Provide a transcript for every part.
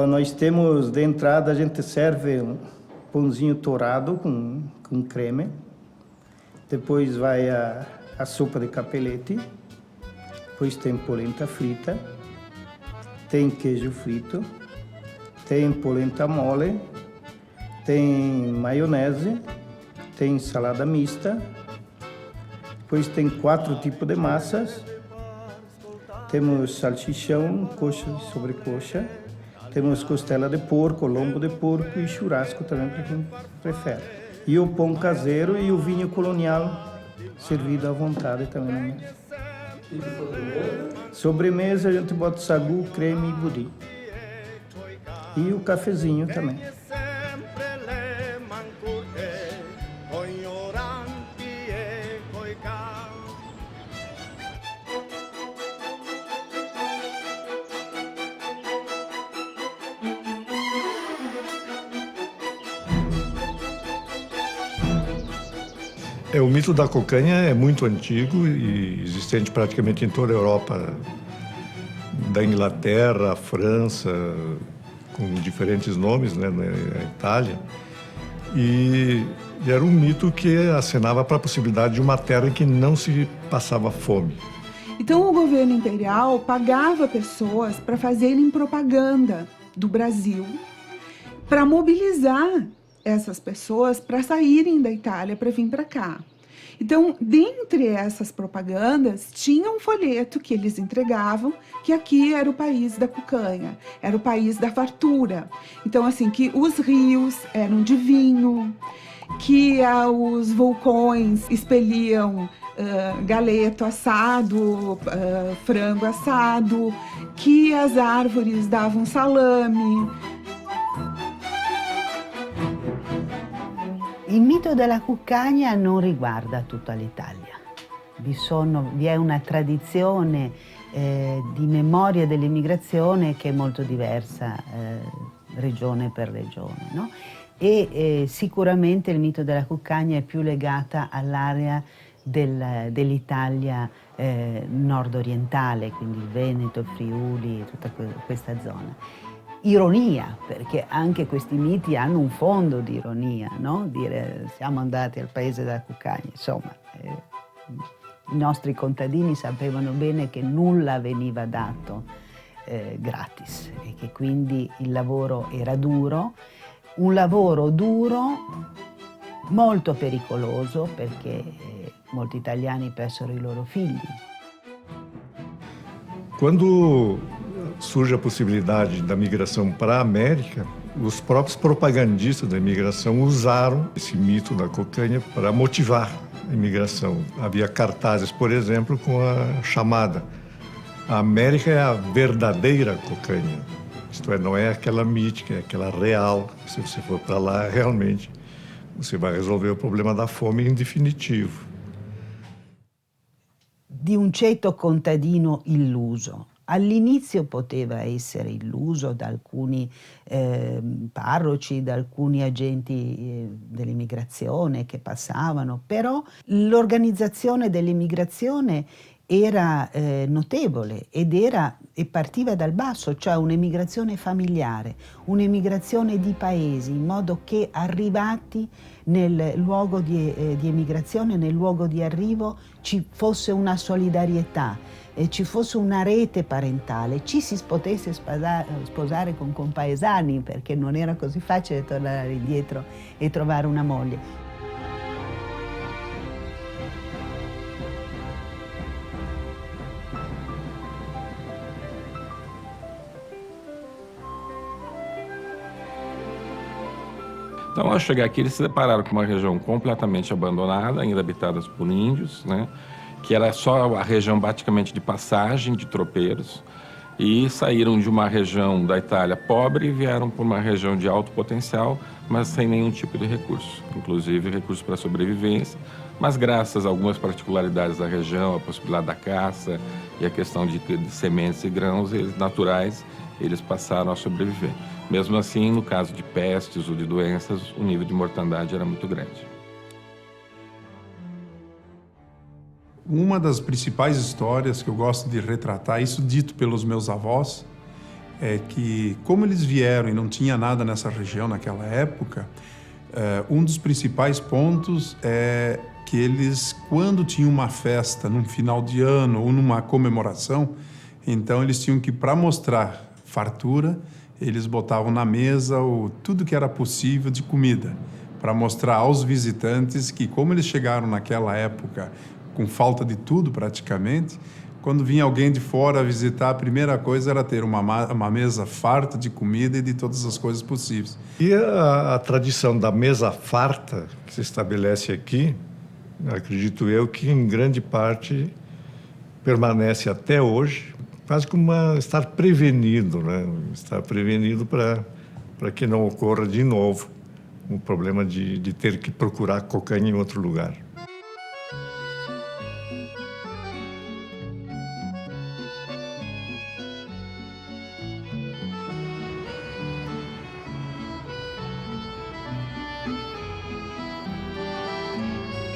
nós temos de entrada, a gente serve um pãozinho torrado com creme. Depois vai a sopa de capelete. Depois tem polenta frita. Tem queijo frito. Tem polenta mole. Tem maionese. Tem salada mista. Depois tem 4 tipos de massas. Temos salsichão, coxa e sobrecoxa. Temos costela de porco, lombo de porco e churrasco também, para quem prefere. E o pão caseiro e o vinho colonial, servido à vontade também na mesa. E de sobremesa? Sobremesa a gente bota sagu, creme e buri. E o cafezinho também. O mito da cocanha é muito antigo e existente praticamente em toda a Europa, da Inglaterra, a França, com diferentes nomes, né, na Itália. E era um mito que acenava para a possibilidade de uma terra em que não se passava fome. Então o governo imperial pagava pessoas para fazerem propaganda do Brasil, para mobilizar essas pessoas para saírem da Itália para vir para cá. Então, dentre essas propagandas, tinha um folheto que eles entregavam, que aqui era o país da cucanha, era o país da fartura. Então, assim, que os rios eram de vinho, que os vulcões expeliam galeto assado, frango assado, que as árvores davam salame. Il mito della cuccagna non riguarda tutta l'Italia. Vi è una tradizione di memoria dell'immigrazione che è molto diversa regione per regione, no? Sicuramente il mito della cuccagna è più legata all'area dell'Italia nord-orientale, quindi il Veneto, il Friuli, tutta questa zona. Ironia, perché anche questi miti hanno un fondo di ironia, no? Dire siamo andati al paese della cuccagna, insomma, i nostri contadini sapevano bene che nulla veniva dato gratis e che quindi il lavoro era duro, un lavoro duro, molto pericoloso perché molti italiani persero i loro figli. Quando surge a possibilidade da migração para a América, os próprios propagandistas da imigração usaram esse mito da cocanha para motivar a imigração. Havia cartazes, por exemplo, com a chamada: a América é a verdadeira cocanha. Isto é, não é aquela mítica, é aquela real. Se você for para lá, realmente, você vai resolver o problema da fome em definitivo. Di un ceto contadino illuso. All'inizio poteva essere illuso da alcuni parroci, da alcuni agenti dell'immigrazione che passavano, però l'organizzazione dell'immigrazione era notevole e partiva dal basso, cioè un'emigrazione familiare, un'emigrazione di paesi, in modo che arrivati nel luogo di emigrazione, nel luogo di arrivo, ci fosse una solidarietà, ci fosse una rete parentale, ci si potesse sposare con compaesani, perché non era così facile tornare indietro e trovare una moglie. Então, ao chegar aqui, eles se depararam com uma região completamente abandonada, ainda habitada por índios, né? Que era só a região praticamente de passagem de tropeiros, e saíram de uma região da Itália pobre e vieram para uma região de alto potencial, mas sem nenhum tipo de recurso, inclusive recursos para sobrevivência, mas graças a algumas particularidades da região, a possibilidade da caça e a questão de sementes e grãos naturais, eles passaram a sobreviver. Mesmo assim, no caso de pestes ou de doenças, o nível de mortandade era muito grande. Uma das principais histórias que eu gosto de retratar, isso dito pelos meus avós, é que, como eles vieram e não tinha nada nessa região naquela época, um dos principais pontos é que eles, quando tinham uma festa num final de ano ou numa comemoração, então eles tinham que, para mostrar fartura, eles botavam na mesa tudo que era possível de comida, para mostrar aos visitantes que, como eles chegaram naquela época com falta de tudo praticamente, quando vinha alguém de fora visitar, a primeira coisa era ter uma mesa farta de comida e de todas as coisas possíveis. E a tradição da mesa farta que se estabelece aqui, acredito eu que em grande parte permanece até hoje, quase como estar prevenido, né? Estar prevenido para que não ocorra de novo um problema de ter que procurar cocaína em outro lugar.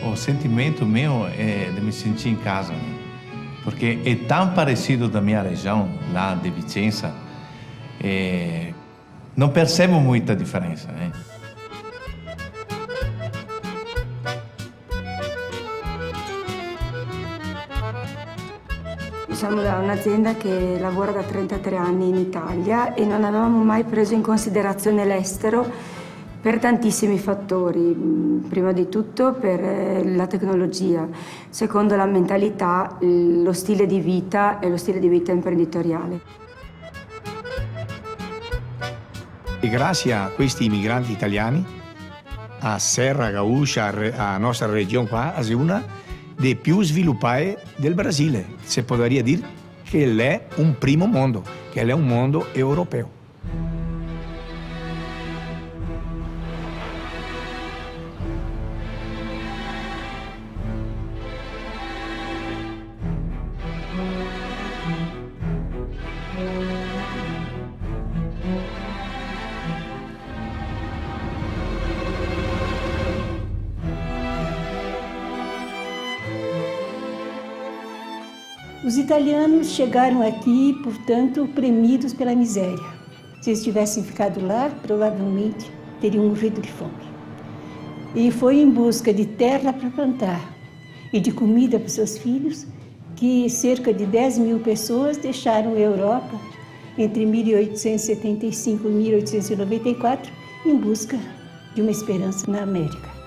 O sentimento meu é de me sentir em casa, né? Porque é tão parecido da minha região, lá de Vicenza, não percebo muita diferença, né? Siamo da un'azienda che lavora da 33 anni in Italia e non avevamo mai preso in considerazione l'estero per tantissimi fattori. Prima di tutto per la tecnologia, secondo la mentalità, lo stile di vita e lo stile di vita imprenditoriale. E grazie a questi immigranti italiani, a Serra Gaúcha, a nostra região qua, è una delle più sviluppate del Brasile. Si potrebbe dire che è un primo mondo, che è un mondo europeo. Os italianos chegaram aqui, portanto, oprimidos pela miséria. Se eles tivessem ficado lá, provavelmente teriam morrido de fome. E foi em busca de terra para plantar e de comida para seus filhos que cerca de 10 mil pessoas deixaram a Europa entre 1875 e 1894 em busca de uma esperança na América.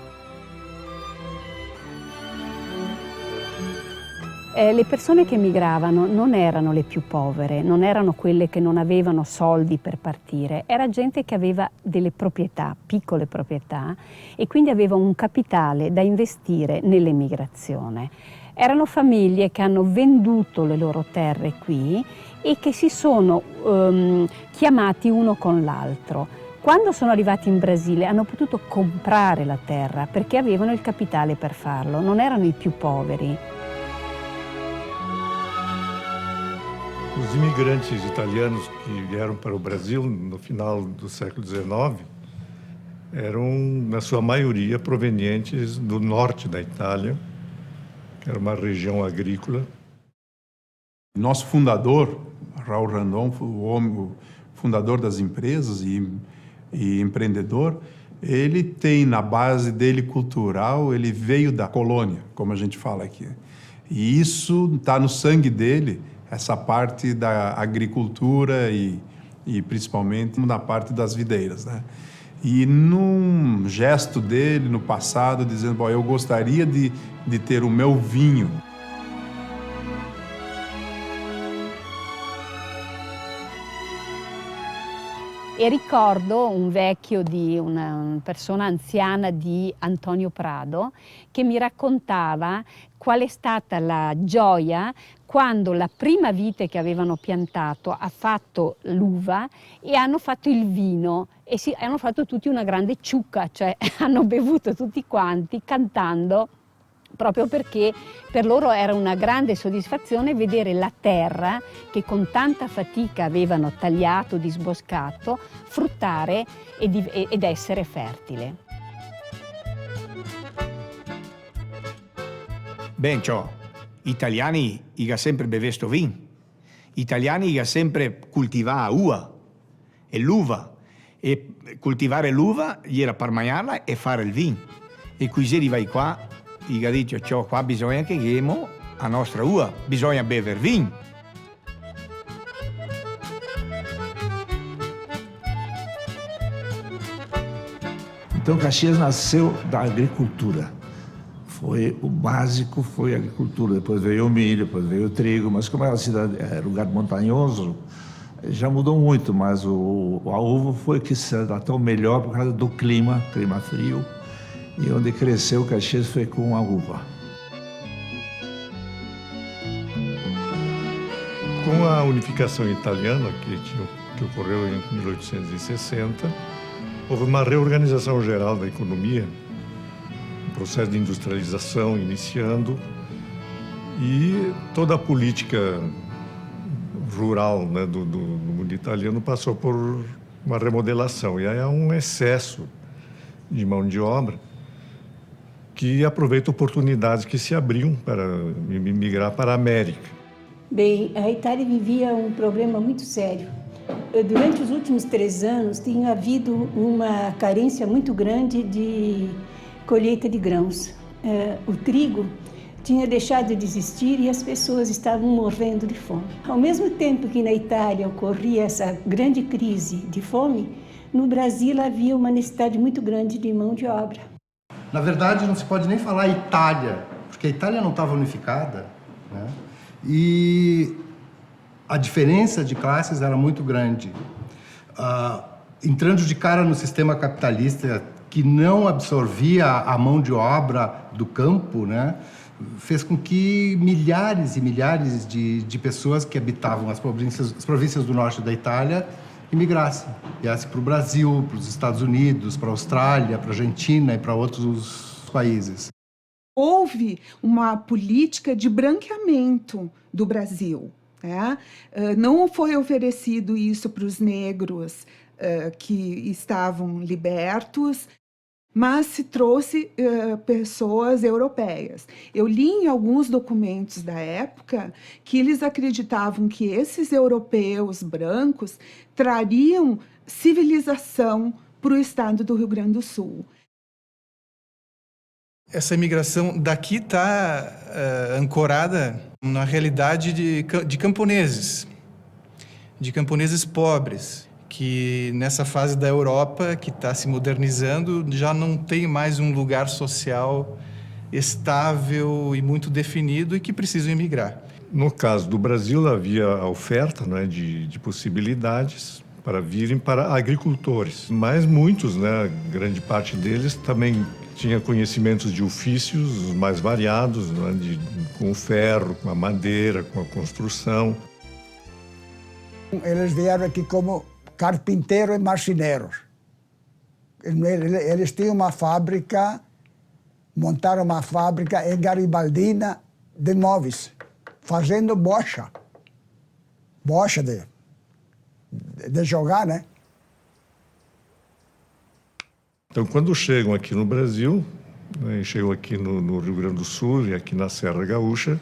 Le persone che emigravano non erano le più povere, non erano quelle che non avevano soldi per partire, era gente che aveva delle proprietà, piccole proprietà, e quindi aveva un capitale da investire nell'emigrazione. Erano famiglie che hanno venduto le loro terre qui e che si sono chiamati uno con l'altro. Quando sono arrivati in Brasile hanno potuto comprare la terra perché avevano il capitale per farlo, non erano i più poveri. Os imigrantes italianos que vieram para o Brasil no final do século XIX eram, na sua maioria, provenientes do norte da Itália, que era uma região agrícola. Nosso fundador, Raul Randon, o fundador das empresas e empreendedor, ele tem na base dele cultural, ele veio da colônia, como a gente fala aqui. E isso está no sangue dele, essa parte da agricultura e principalmente na parte das videiras, né? E num gesto dele no passado, dizendo, bom, eu gostaria de ter o meu vinho. E ricordo un vecchio di una persona anziana di Antonio Prado che mi raccontava qual è stata la gioia quando la prima vite che avevano piantato ha fatto l'uva e hanno fatto il vino e hanno fatto tutti una grande ciucca, cioè hanno bevuto tutti quanti cantando, proprio perché per loro era una grande soddisfazione vedere la terra che con tanta fatica avevano tagliato, disboscato, fruttare ed essere fertile. Ben, ciò, italiani iga sempre bevesto vin. italiani che sempre coltivava uva e l'uva. E coltivare l'uva gli era per mangiarla e fare il vino. E così arrivai qua, gli ha detto, ciò qua bisogna che chiamo la nostra uva, bisogna bever vino. Então Caxias nasceu da agricultura. Foi o básico, foi a agricultura. Depois veio o milho, depois veio o trigo. Mas como era cidade, é lugar montanhoso, já mudou muito. Mas a uva foi que se adaptou melhor por causa do clima frio. E onde cresceu Caxias foi com a uva. Com a unificação italiana, que ocorreu em 1860, houve uma reorganização geral da economia, um processo de industrialização iniciando, e toda a política rural, né, do mundo italiano passou por uma remodelação. E aí há um excesso de mão de obra que aproveita oportunidades que se abriam para migrar para a América. Bem, a Itália vivia um problema muito sério. Durante os últimos 3 anos, tinha havido uma carência muito grande de colheita de grãos. O trigo tinha deixado de existir e as pessoas estavam morrendo de fome. Ao mesmo tempo que na Itália ocorria essa grande crise de fome, no Brasil havia uma necessidade muito grande de mão de obra. Na verdade, não se pode nem falar Itália, porque a Itália não estava unificada, né? E a diferença de classes era muito grande. Entrando de cara no sistema capitalista, que não absorvia a mão de obra do campo, né, fez com que milhares e milhares de pessoas que habitavam as províncias do norte da Itália imigrassem. Viessem para o Brasil, para os Estados Unidos, para a Austrália, para a Argentina e para outros países. Houve uma política de branqueamento do Brasil. Não foi oferecido isso para os negros que estavam libertos, mas se trouxe pessoas europeias. Eu li em alguns documentos da época que eles acreditavam que esses europeus brancos trariam civilização para o estado do Rio Grande do Sul. Essa imigração daqui está ancorada na realidade de camponeses pobres, que nessa fase da Europa, que está se modernizando, já não tem mais um lugar social estável e muito definido e que precisam emigrar. No caso do Brasil, havia a oferta, né, de possibilidades para virem para agricultores, mas muitos, né, grande parte deles também tinha conhecimentos de ofícios mais variados, né, com o ferro, com a madeira, com a construção. Eles vieram aqui como carpinteiros e marceneiros. Eles tinham uma fábrica, montaram uma fábrica em Garibaldina de móveis, fazendo bocha de jogar, né? Então, quando chegam aqui no Brasil, né, chegam aqui no Rio Grande do Sul e aqui na Serra Gaúcha,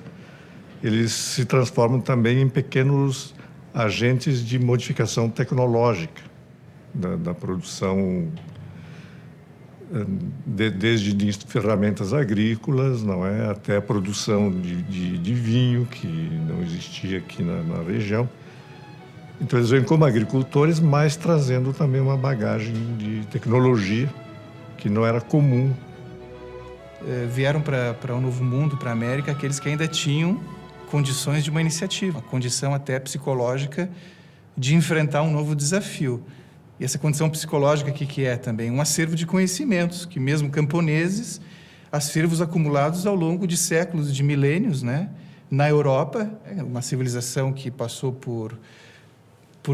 eles se transformam também em pequenos agentes de modificação tecnológica da produção, desde ferramentas agrícolas, não é, até a produção de vinho, que não existia aqui na região. Então, eles vêm como agricultores, mas trazendo também uma bagagem de tecnologia que não era comum. Vieram para o Novo Mundo, para a América, aqueles que ainda tinham condições de uma iniciativa, uma condição até psicológica de enfrentar um novo desafio. E essa condição psicológica que é também um acervo de conhecimentos, que mesmo camponeses, acervos acumulados ao longo de séculos, de milênios, né? Na Europa, uma civilização que passou por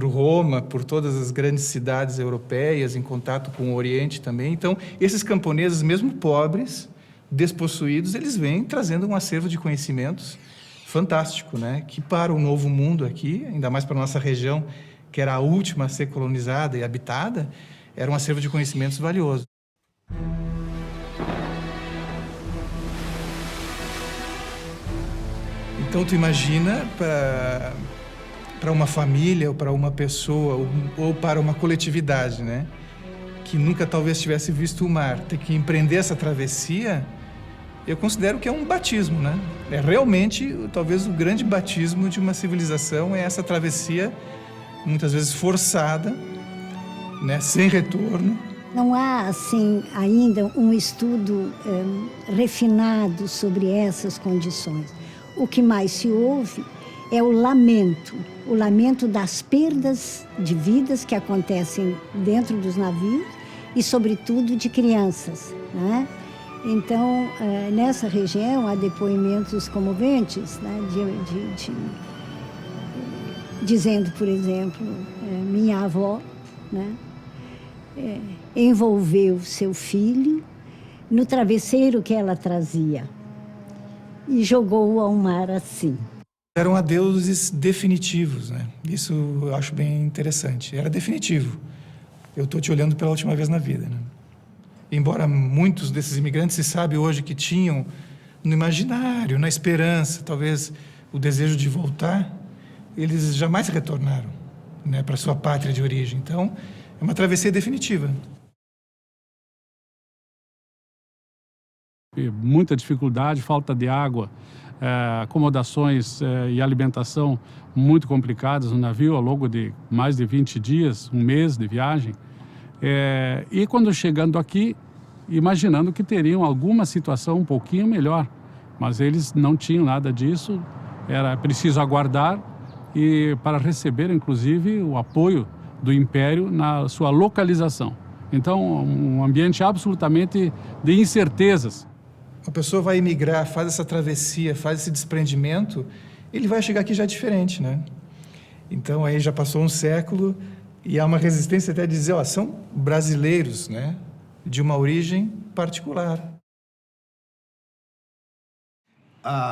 Roma, por todas as grandes cidades europeias, em contato com o Oriente também. Então, esses camponeses, mesmo pobres, despossuídos, eles vêm trazendo um acervo de conhecimentos fantástico, né? Que para o Novo Mundo aqui, ainda mais para a nossa região, que era a última a ser colonizada e habitada, era um acervo de conhecimentos valioso. Então, tu imagina, para uma família, ou para uma pessoa, ou para uma coletividade, né? Que nunca talvez tivesse visto o mar, ter que empreender essa travessia, eu considero que é um batismo, né? É realmente, talvez, o grande batismo de uma civilização, é essa travessia, muitas vezes forçada, né? Sem retorno. Não há, assim, ainda um estudo refinado sobre essas condições. O que mais se ouve é o lamento das perdas de vidas que acontecem dentro dos navios e, sobretudo, de crianças, né? Então, nessa região, há depoimentos comoventes, né? Dizendo, por exemplo, minha avó, né? Envolveu seu filho no travesseiro que ela trazia e jogou-o ao mar assim. Eram adeuses definitivos, né? Isso eu acho bem interessante. Era definitivo. Eu estou te olhando pela última vez na vida, né? Embora muitos desses imigrantes se sabe hoje que tinham no imaginário, na esperança, talvez o desejo de voltar, eles jamais retornaram, né, para sua pátria de origem. Então, é uma travessia definitiva. Muita dificuldade, falta de água, acomodações e alimentação muito complicadas no navio ao longo de mais de 20 dias, um mês de viagem. E quando chegando aqui, imaginando que teriam alguma situação um pouquinho melhor, mas eles não tinham nada disso, era preciso aguardar e para receber, inclusive, o apoio do Império na sua localização. Então, um ambiente absolutamente de incertezas. A pessoa vai emigrar, faz essa travessia, faz esse desprendimento, ele vai chegar aqui já diferente, né? Então, aí já passou um século e há uma resistência até a dizer, ó, são brasileiros, né? De uma origem particular.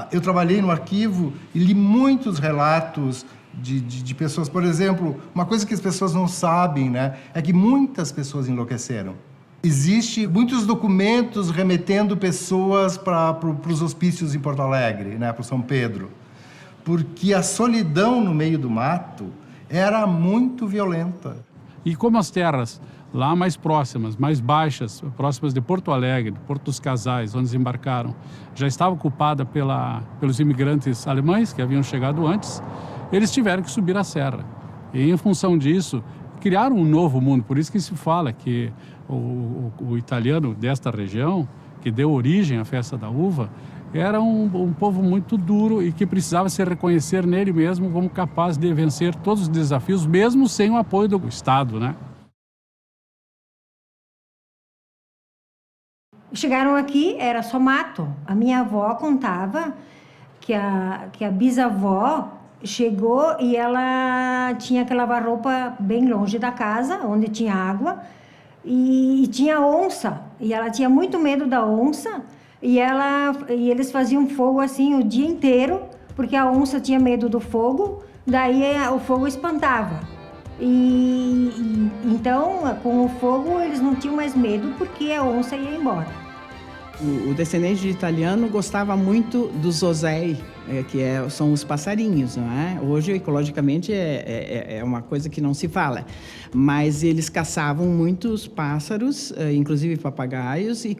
Eu trabalhei no arquivo e li muitos relatos de pessoas. Por exemplo, uma coisa que as pessoas não sabem, né, é que muitas pessoas enlouqueceram. Existem muitos documentos remetendo pessoas para os hospícios em Porto Alegre, né, para São Pedro, porque a solidão no meio do mato era muito violenta. E como as terras lá mais próximas, mais baixas, próximas de Porto Alegre, Porto dos Casais, onde desembarcaram, já estava ocupada pelos imigrantes alemães que haviam chegado antes, eles tiveram que subir a serra. E, em função disso, criaram um novo mundo. Por isso que se fala que o italiano desta região, que deu origem à festa da uva, era um povo muito duro e que precisava se reconhecer nele mesmo como capaz de vencer todos os desafios, mesmo sem o apoio do Estado, né? Chegaram aqui, era só mato. A minha avó contava que a bisavó chegou e ela tinha que lavar roupa bem longe da casa, onde tinha água, e tinha onça. E ela tinha muito medo da onça, e eles faziam fogo assim o dia inteiro, porque a onça tinha medo do fogo, daí o fogo espantava. Então, com o fogo, eles não tinham mais medo, porque a onça ia embora. O descendente de italiano gostava muito dos osei, que são os passarinhos, não é? Hoje, ecologicamente, é uma coisa que não se fala. Mas eles caçavam muitos pássaros, inclusive papagaios, e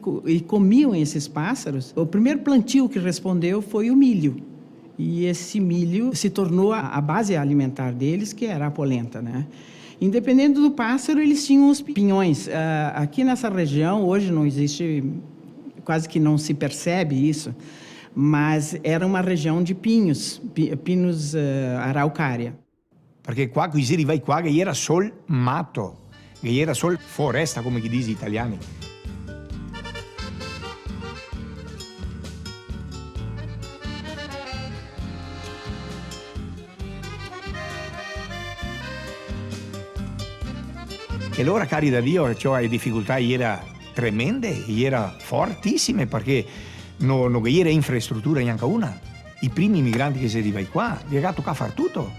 comiam esses pássaros. O primeiro plantio que respondeu foi o milho. E esse milho se tornou a base alimentar deles, que era a polenta, né? Independente do pássaro, eles tinham os pinhões. Aqui nessa região, hoje não existe... quase que não se percebe isso, mas era uma região de pinhos araucária. Perché qua qui si arriva qua che era sol mato, che era sol foresta, come che dice gli italiani. E allora, cari da Dio, cioè le difficoltà era tremende, era fortissime, perché non era infrastruttura neanche una. I primi migranti che si arrivano qua, gli ha toccato far tutto.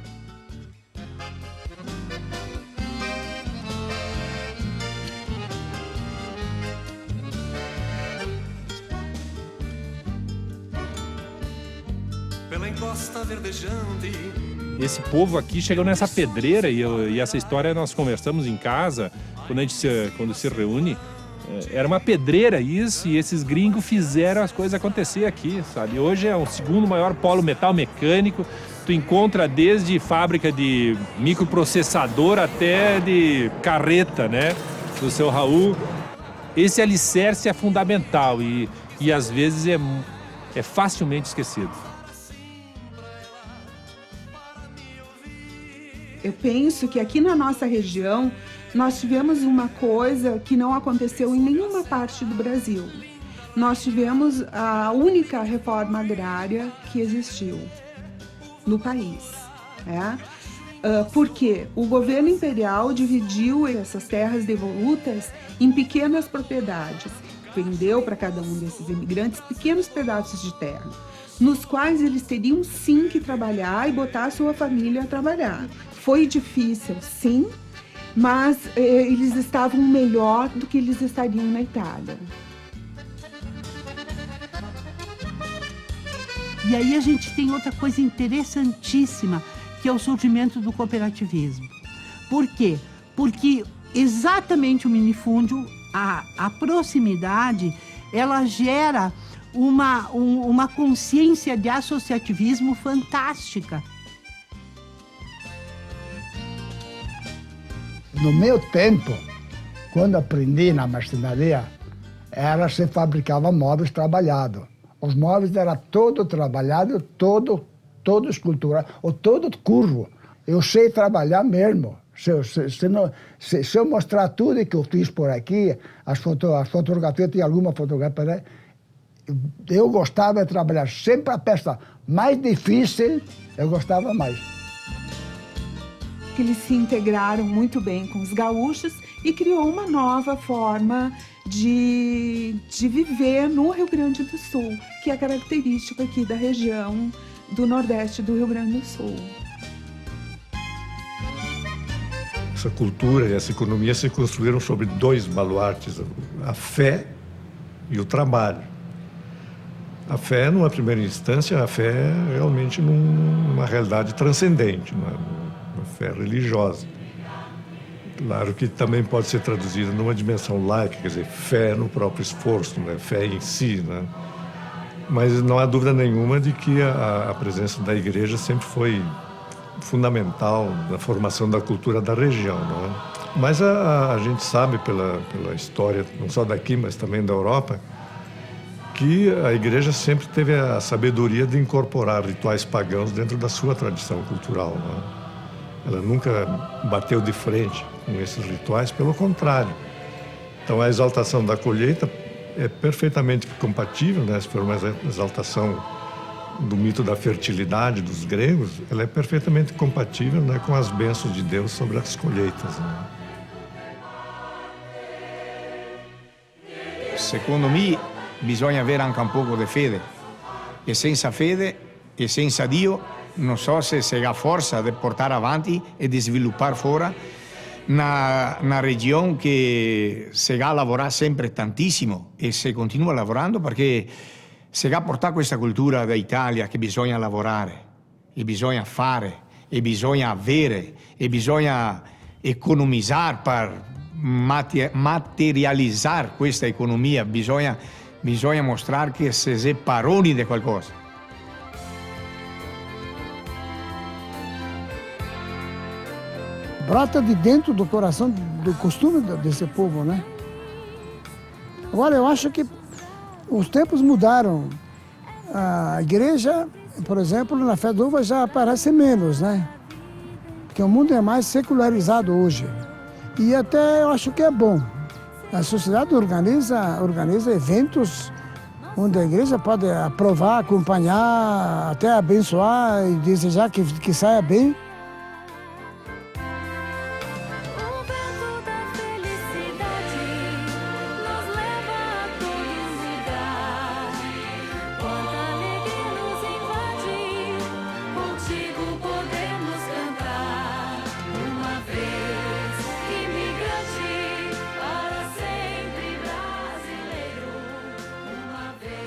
Pela encosta verdejante esse povo aqui chegou nessa pedreira e essa história nós conversamos em casa, quando se reúne. Era uma pedreira isso, e esses gringos fizeram as coisas acontecer aqui, sabe? Hoje é o segundo maior polo metal mecânico. Tu encontra desde fábrica de microprocessador até de carreta, né? Do seu Raul. Esse alicerce é fundamental e às vezes é facilmente esquecido. Eu penso que aqui na nossa região nós tivemos uma coisa que não aconteceu em nenhuma parte do Brasil. Nós tivemos a única reforma agrária que existiu no país. Porque o governo imperial dividiu essas terras devolutas em pequenas propriedades, vendeu para cada um desses imigrantes pequenos pedaços de terra, nos quais eles teriam sim que trabalhar e botar a sua família a trabalhar. Foi difícil, sim, mas eles estavam melhor do que eles estariam na Itália. E aí a gente tem outra coisa interessantíssima, que é o surgimento do cooperativismo. Por quê? Porque exatamente o minifúndio, a proximidade, ela gera uma consciência de associativismo fantástica. No meu tempo, quando aprendi na marcenaria, se fabricava móveis trabalhados. Os móveis eram todo trabalhado, todo esculturado, ou todo curvo. Eu sei trabalhar mesmo. Se eu mostrar tudo que eu fiz por aqui, as fotografias, tem alguma fotografia, eu gostava de trabalhar sempre a peça mais difícil, eu gostava mais. Eles se integraram muito bem com os gaúchos e criou uma nova forma de viver no Rio Grande do Sul, que é característica aqui da região do Nordeste do Rio Grande do Sul. Essa cultura e essa economia se construíram sobre dois baluartes, a fé e o trabalho. A fé, numa primeira instância, a fé é realmente numa realidade transcendente, uma fé religiosa. Claro que também pode ser traduzida numa dimensão laica, quer dizer, fé no próprio esforço, né? Fé em si, né? Mas não há dúvida nenhuma de que a presença da igreja sempre foi fundamental na formação da cultura da região, não é? Mas a gente sabe pela história, não só daqui, mas também da Europa, que a igreja sempre teve a sabedoria de incorporar rituais pagãos dentro da sua tradição cultural, não é? Ela nunca bateu de frente com esses rituais, pelo contrário. Então, a exaltação da colheita é perfeitamente compatível, né? Se for uma exaltação do mito da fertilidade dos gregos, ela é perfeitamente compatível, né, com as bênçãos de Deus sobre as colheitas, né? Secondo me, bisogna avere anche un poco di fede. E senza fede e senza Dio, non so se si ha forza di portare avanti e di sviluppare fuori una regione che si ha lavorato sempre tantissimo e si continua lavorando perché si ha portato questa cultura d'Italia che bisogna lavorare, e bisogna fare, e bisogna avere, e bisogna economizzare per materializzare questa economia, bisogna mostrare che si è paroni di qualcosa. Brota de dentro do coração, do costume desse povo, né? Agora, eu acho que os tempos mudaram. A igreja, por exemplo, na fé do uva já aparece menos, né? Porque o mundo é mais secularizado hoje. E até eu acho que é bom. A sociedade organiza eventos onde a igreja pode aprovar, acompanhar, até abençoar e desejar que saia bem.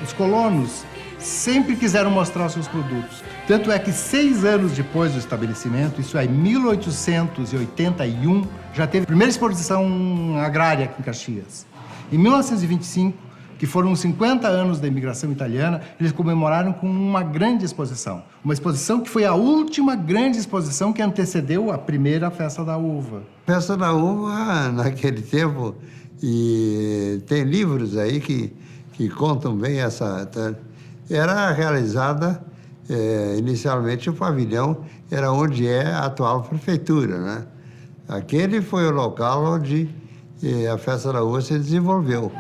Os colonos sempre quiseram mostrar os seus produtos. Tanto é que 6 anos depois do estabelecimento, isso é, em 1881, já teve a primeira exposição agrária aqui em Caxias. Em 1925, que foram os 50 anos da imigração italiana, eles comemoraram com uma grande exposição. Uma exposição que foi a última grande exposição que antecedeu a primeira Festa da Uva. Festa da Uva, naquele tempo, e tem livros aí que contam bem essa... Era realizada, inicialmente, o pavilhão era onde é a atual prefeitura, né? Aquele foi o local onde a Festa da Uva se desenvolveu.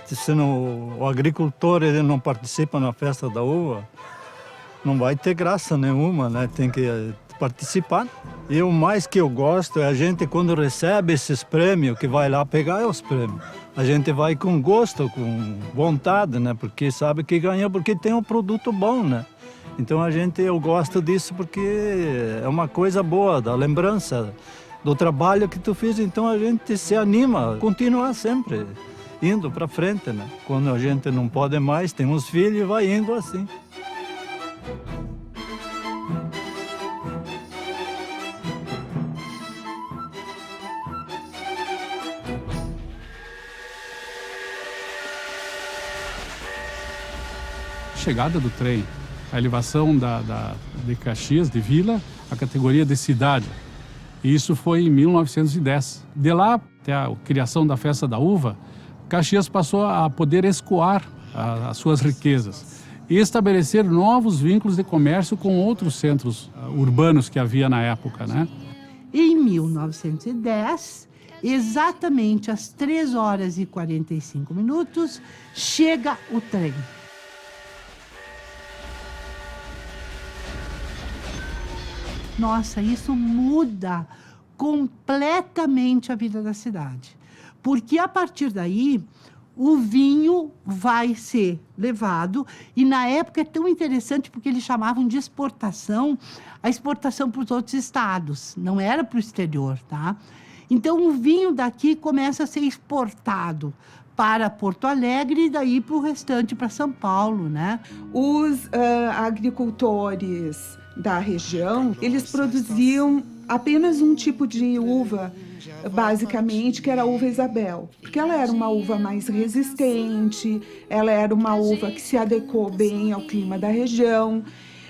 Se o agricultor ele não participa na Festa da Uva, não vai ter graça nenhuma, né? Tem que participar. E o mais que eu gosto é a gente, quando recebe esses prêmios, que vai lá pegar os prêmios. A gente vai com gosto, com vontade, né? Porque sabe que ganha, porque tem um produto bom, né? Então eu gosto disso porque é uma coisa boa, da lembrança do trabalho que tu fez. Então a gente se anima a continuar sempre indo para frente, né? Quando a gente não pode mais, tem uns filhos e vai indo assim. Chegada do trem, a elevação de Caxias, de vila, a categoria de cidade. E isso foi em 1910. De lá até a criação da Festa da Uva, Caxias passou a poder escoar as suas riquezas e estabelecer novos vínculos de comércio com outros centros urbanos que havia na época, né? Em 1910, exatamente às 3h45, chega o trem. Nossa, isso muda completamente a vida da cidade. Porque a partir daí, o vinho vai ser levado, e na época é tão interessante porque eles chamavam de exportação, a exportação para os outros estados, não era para o exterior, tá? Então o vinho daqui começa a ser exportado para Porto Alegre e daí para o restante, para São Paulo, né? Os agricultores da região, eles produziam apenas um tipo de uva, basicamente, que era a uva Isabel, porque ela era uma uva mais resistente, ela era uma uva que se adequou bem ao clima da região,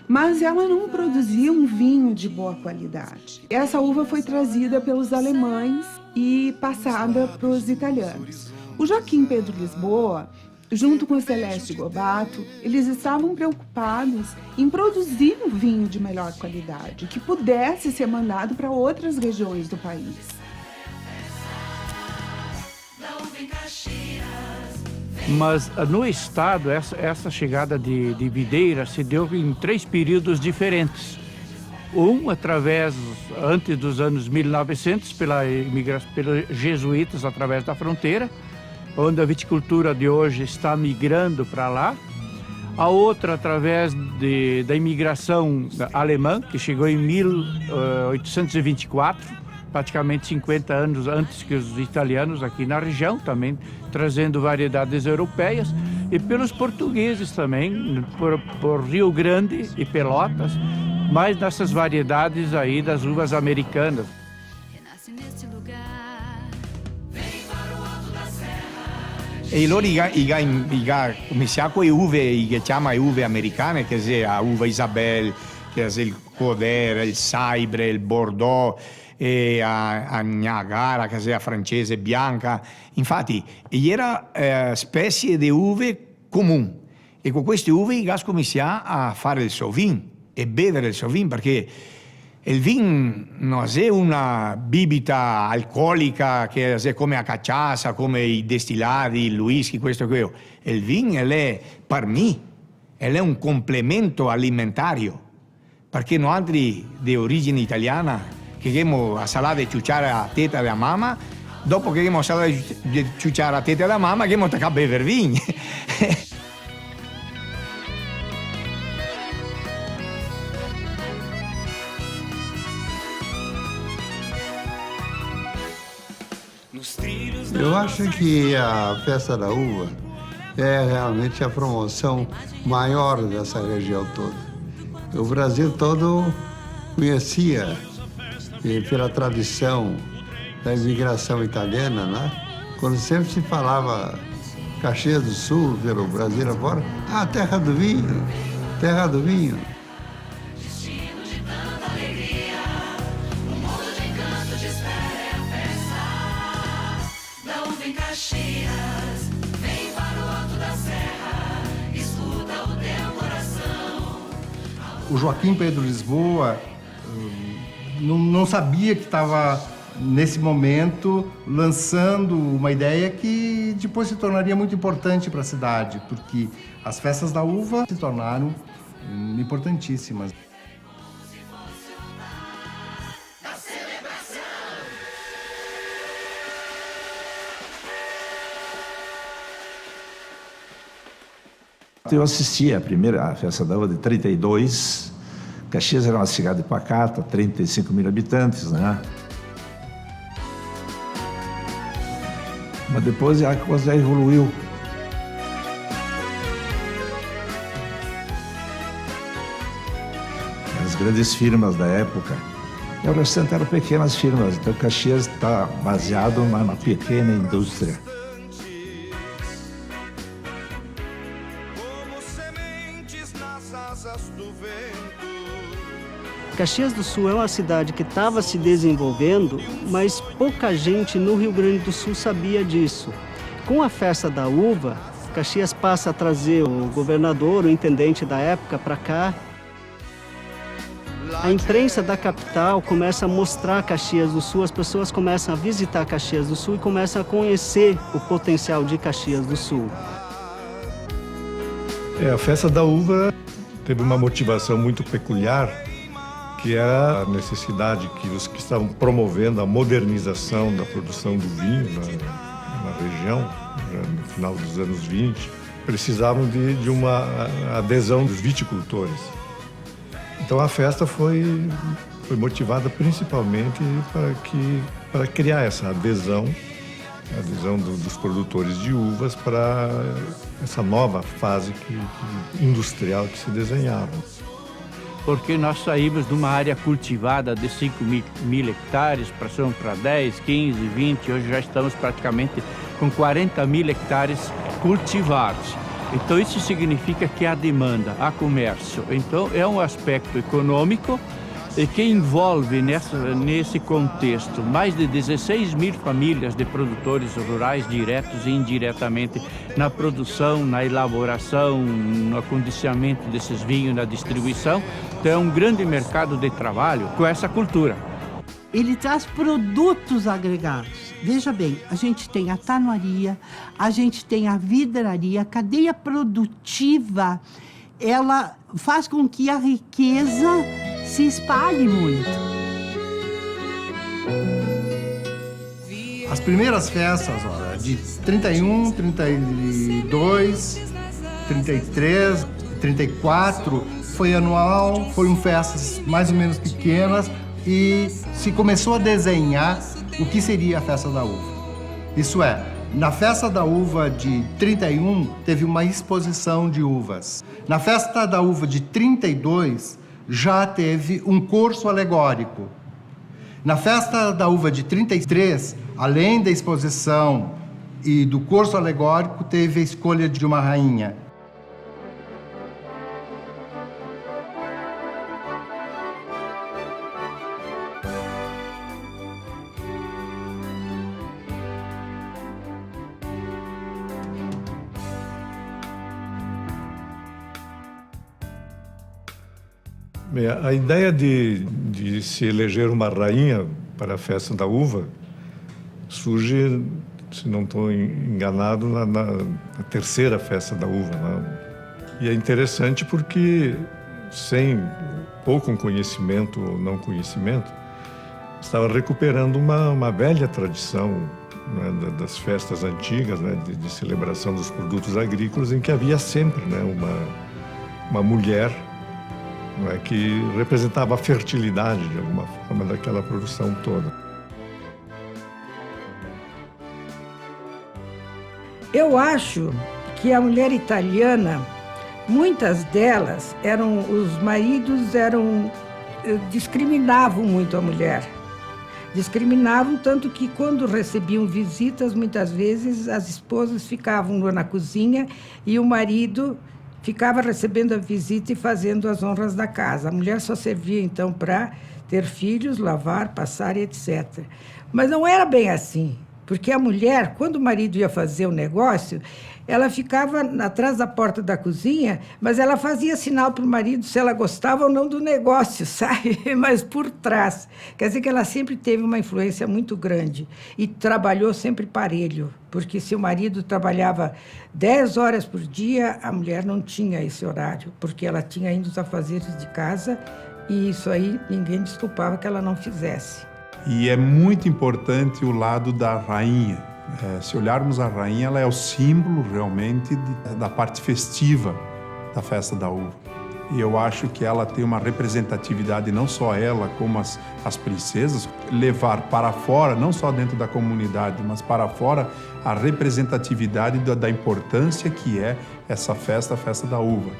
mas ela não produzia um vinho de boa qualidade. Essa uva foi trazida pelos alemães e passada para os italianos. O Joaquim Pedro Lisboa, junto com o Celeste Gobato, eles estavam preocupados em produzir um vinho de melhor qualidade, que pudesse ser mandado para outras regiões do país. Mas no estado, essa chegada de videira se deu em 3 períodos diferentes. Antes dos anos 1900, pelos jesuítas através da fronteira, onde a viticultura de hoje está migrando para lá. A outra através da imigração alemã, que chegou em 1824, praticamente 50 anos antes que os italianos aqui na região, também trazendo variedades europeias, e pelos portugueses também, por Rio Grande e Pelotas, mais nessas variedades aí das uvas americanas. E loro cominciano con le uve che chiama uve americane, che è la uva Isabel, che è il Codera, il Saibre, il Bordeaux, e a Niagara, che è la francese bianca. Infatti, era specie di uve comuni. E con queste uve i gas cominciano a fare il Sauvignon e bere il Sauvignon, perché il vino non è una bibita alcolica che è come a cachaça, come i destillati, il whisky, questo e quello. Il vino è, per me, è un complemento alimentario, perché noi altri di origine italiana, che abbiamo a salare e ciucciare a teta della mamma, dopo che abbiamo a salare e ciucciare a teta della mamma, abbiamo a bere vino. Eu acho que a Festa da Uva é realmente a promoção maior dessa região toda. O Brasil todo conhecia, pela tradição da imigração italiana, né? Quando sempre se falava Caxias do Sul, pelo Brasil afora, terra do vinho, terra do vinho. O Joaquim Pedro Lisboa não sabia que estava, nesse momento, lançando uma ideia que depois se tornaria muito importante para a cidade, porque as festas da uva se tornaram importantíssimas. Eu assisti a festa da uva de 32. Caxias era uma cidade pacata, 35 mil habitantes, né? Mas depois a coisa evoluiu. As grandes firmas da época, e o restante eram pequenas firmas. Então Caxias está baseado na pequena indústria. Caxias do Sul é uma cidade que estava se desenvolvendo, mas pouca gente no Rio Grande do Sul sabia disso. Com a festa da uva, Caxias passa a trazer o governador, o intendente da época, para cá. A imprensa da capital começa a mostrar Caxias do Sul, as pessoas começam a visitar Caxias do Sul e começam a conhecer o potencial de Caxias do Sul. A festa da uva teve uma motivação muito peculiar, que era a necessidade que os que estavam promovendo a modernização da produção do vinho na região, no final dos anos 20, precisavam de uma adesão dos viticultores. Então a festa foi motivada principalmente para criar essa adesão dos produtores de uvas para essa nova fase industrial que se desenhava. Porque nós saímos de uma área cultivada de 5 mil hectares, passamos para 10, 15, 20, hoje já estamos praticamente com 40 mil hectares cultivados. Então isso significa que há demanda, há comércio. Então é um aspecto econômico e que envolve nesse contexto mais de 16 mil famílias de produtores rurais, diretos e indiretamente, na produção, na elaboração, no acondicionamento desses vinhos, na distribuição. Então é um grande mercado de trabalho com essa cultura. Ele traz produtos agregados. Veja bem, a gente tem a tanuaria, a gente tem a vidraria, a cadeia produtiva, ela faz com que a riqueza se espalhe muito. As primeiras festas, de 31, 32, 33, 34, foi anual, foram festas mais ou menos pequenas e se começou a desenhar o que seria a festa da uva. Isso é, na festa da uva de 31, teve uma exposição de uvas. Na festa da uva de 32, já teve um curso alegórico. Na festa da uva de 33, além da exposição e do curso alegórico, teve a escolha de uma rainha. A ideia de se eleger uma rainha para a festa da uva surge, se não estou enganado, na terceira festa da uva. Né? E é interessante porque, sem pouco conhecimento ou não conhecimento, estava recuperando uma velha tradição, né, das festas antigas, né, de celebração dos produtos agrícolas, em que havia sempre, né, uma mulher, não é, que representava a fertilidade, de alguma forma, daquela produção toda. Eu acho que a mulher italiana, muitas delas, os maridos discriminavam muito a mulher. Discriminavam tanto que quando recebiam visitas, muitas vezes as esposas ficavam na cozinha e o marido ficava recebendo a visita e fazendo as honras da casa. A mulher só servia então para ter filhos, lavar, passar, etc. Mas não era bem assim, porque a mulher, quando o marido ia fazer o negócio, ela ficava atrás da porta da cozinha, mas ela fazia sinal para o marido se ela gostava ou não do negócio, sabe? Mas por trás. Quer dizer que ela sempre teve uma influência muito grande e trabalhou sempre parelho, porque se o marido trabalhava 10 horas por dia, a mulher não tinha esse horário, porque ela tinha ainda os afazeres de casa e isso aí ninguém desculpava que ela não fizesse. E é muito importante o lado da rainha. Se olharmos a rainha, ela é o símbolo realmente da parte festiva da festa da uva. E eu acho que ela tem uma representatividade, não só ela, como as princesas, levar para fora, não só dentro da comunidade, mas para fora, a representatividade da importância que é essa festa, a festa da uva.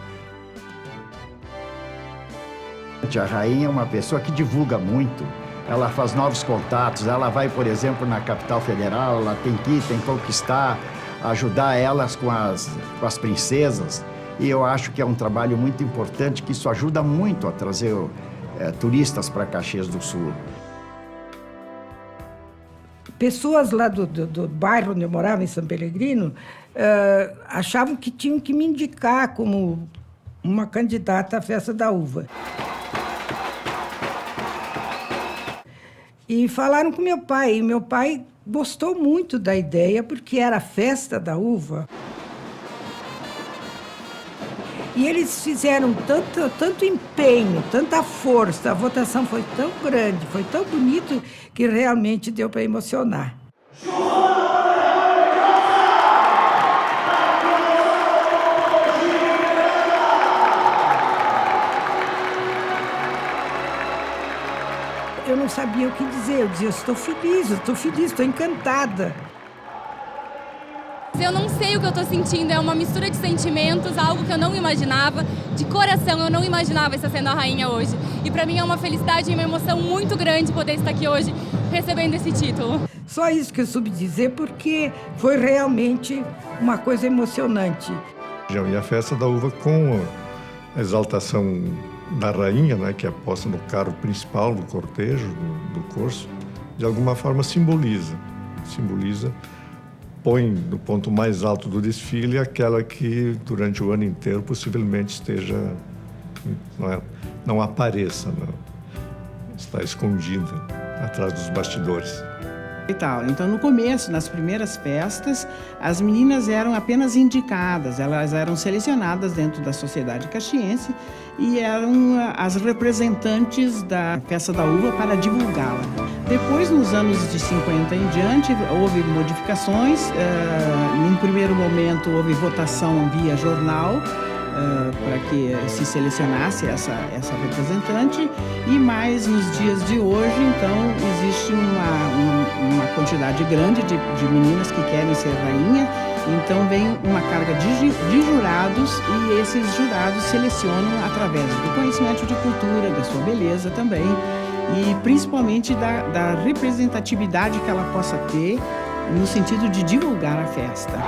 A rainha é uma pessoa que divulga muito. Ela faz novos contatos, ela vai, por exemplo, na capital federal, ela tem que ir, tem que conquistar, ajudar elas com as princesas. E eu acho que é um trabalho muito importante, que isso ajuda muito a trazer turistas para Caxias do Sul. Pessoas lá do bairro onde eu morava, em São Pellegrino, achavam que tinham que me indicar como uma candidata à festa da uva. E falaram com meu pai, e meu pai gostou muito da ideia, porque era a festa da uva. E eles fizeram tanto empenho, tanta força, a votação foi tão grande, foi tão bonito, que realmente deu para emocionar. Eu não sabia o que dizer, eu dizia, estou feliz, estou encantada. Eu não sei o que eu estou sentindo, é uma mistura de sentimentos, algo que eu não imaginava, de coração, eu não imaginava estar sendo a rainha hoje. E para mim é uma felicidade e uma emoção muito grande poder estar aqui hoje recebendo esse título. Só isso que eu soube dizer, porque foi realmente uma coisa emocionante. E a festa da uva com a exaltação da rainha, né, que é posta no carro principal do cortejo, do corso, de alguma forma simboliza, põe no ponto mais alto do desfile aquela que durante o ano inteiro possivelmente esteja, não apareça, está escondida atrás dos bastidores. Então, no começo, nas primeiras festas, as meninas eram apenas indicadas, elas eram selecionadas dentro da sociedade caxiense e eram as representantes da festa da uva para divulgá-la. Depois, nos anos de 50 em diante, houve modificações. Num primeiro momento, houve votação via jornal, para que se selecionasse essa representante, e mais nos dias de hoje, então, existe uma quantidade grande de meninas que querem ser rainha, então vem uma carga de jurados, e esses jurados selecionam através do conhecimento de cultura, da sua beleza também, e principalmente da representatividade que ela possa ter no sentido de divulgar a festa.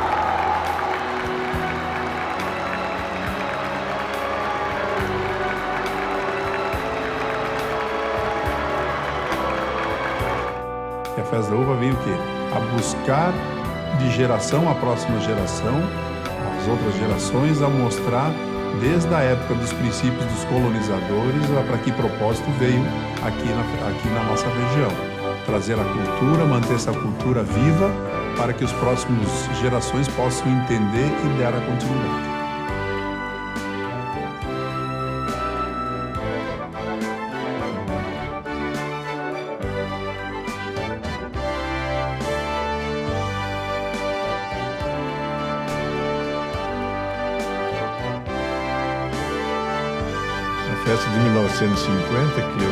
E a festa da uva veio o quê? A buscar de geração a próxima geração, as outras gerações, a mostrar desde a época dos princípios dos colonizadores para que propósito veio aqui na nossa região. Trazer a cultura, manter essa cultura viva para que as próximas gerações possam entender e dar a continuidade. A festa de 1950, que eu,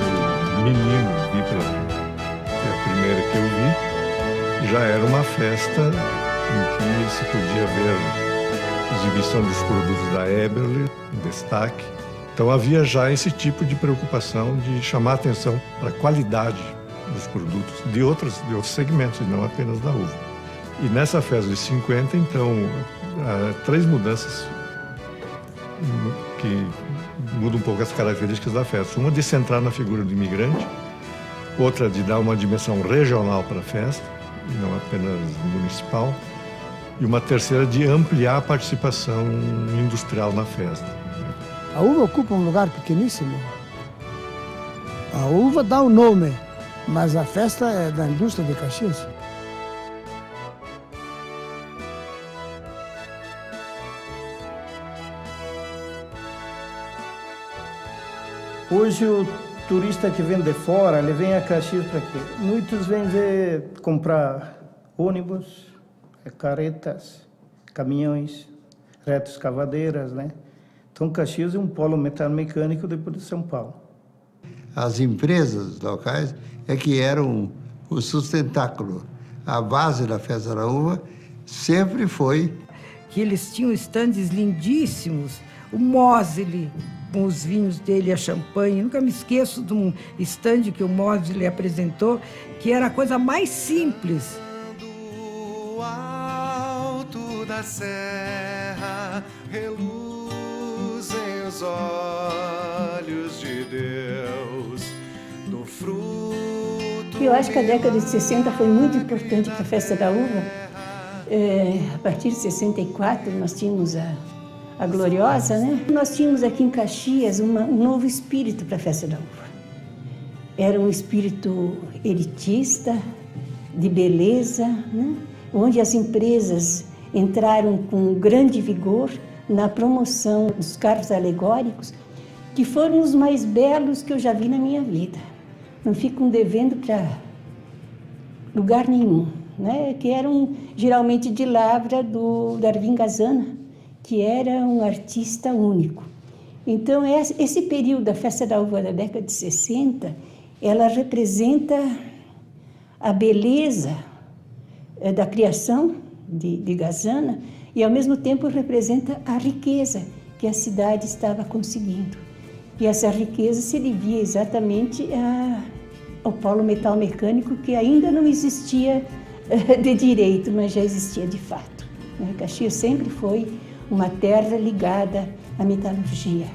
menino, vi a primeira que eu vi, já era uma festa em que se podia ver exibição dos produtos da Eberle, em destaque. Então havia já esse tipo de preocupação de chamar a atenção para a qualidade dos produtos de outros segmentos, e não apenas da uva. E nessa festa de 50, então, há 3 mudanças que mudam um pouco as características da festa. Uma de centrar na figura do imigrante, outra de dar uma dimensão regional para a festa, e não apenas municipal, e uma terceira de ampliar a participação industrial na festa. A uva ocupa um lugar pequeníssimo. A uva dá o nome, mas a festa é da indústria de Caxias. Hoje o turista que vem de fora, ele vem a Caxias para quê? Muitos vêm comprar ônibus, caretas, caminhões, retroescavadeiras, né? Então Caxias é um polo metalmecânico depois de São Paulo. As empresas locais é que eram o sustentáculo. A base da Festa da Uva sempre foi... Que eles tinham estandes lindíssimos, o Mosely, com os vinhos dele, a champanhe. Nunca me esqueço de um estande que o Mosely apresentou, que era a coisa mais simples. Do alto da serra reluzem os olhos de Deus, do fruto... Eu acho que a década de 60 foi muito importante para a Festa da Uva. A partir de 64, nós tínhamos a Gloriosa, né? Nós tínhamos aqui em Caxias um novo espírito para a Festa da Uva. Era um espírito elitista, de beleza, né? Onde as empresas entraram com grande vigor na promoção dos carros alegóricos, que foram os mais belos que eu já vi na minha vida. Não ficam devendo para lugar nenhum, né? Que eram geralmente de lavra do Darwin Gazana, que era um artista único. Então, esse período da Festa da Uva da década de 60, ela representa a beleza da criação de Gazana e, ao mesmo tempo, representa a riqueza que a cidade estava conseguindo. E essa riqueza se devia exatamente ao polo metalmecânico, que ainda não existia de direito, mas já existia de fato. Caxias sempre foi uma terra ligada à metalurgia.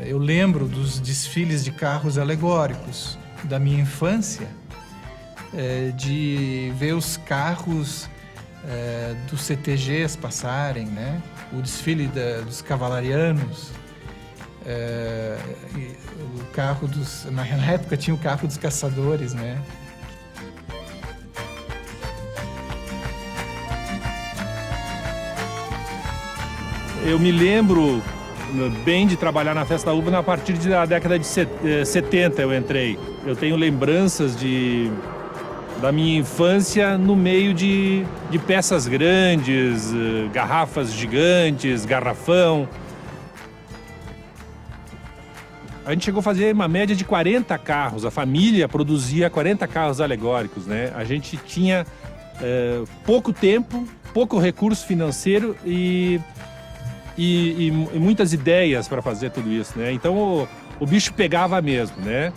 Eu lembro dos desfiles de carros alegóricos da minha infância, de ver os carros dos CTGs passarem, né? O desfile dos cavalarianos, o carro dos... Na época tinha o carro dos caçadores, né? Eu me lembro bem de trabalhar na Festa da Uva a partir da década de 70 eu entrei. Eu tenho lembranças da minha infância no meio de peças grandes, garrafas gigantes, garrafão. A gente chegou a fazer uma média de 40 carros, a família produzia 40 carros alegóricos, né? A gente tinha pouco tempo, pouco recurso financeiro e muitas ideias para fazer tudo isso, né? Então o bicho pegava mesmo, né?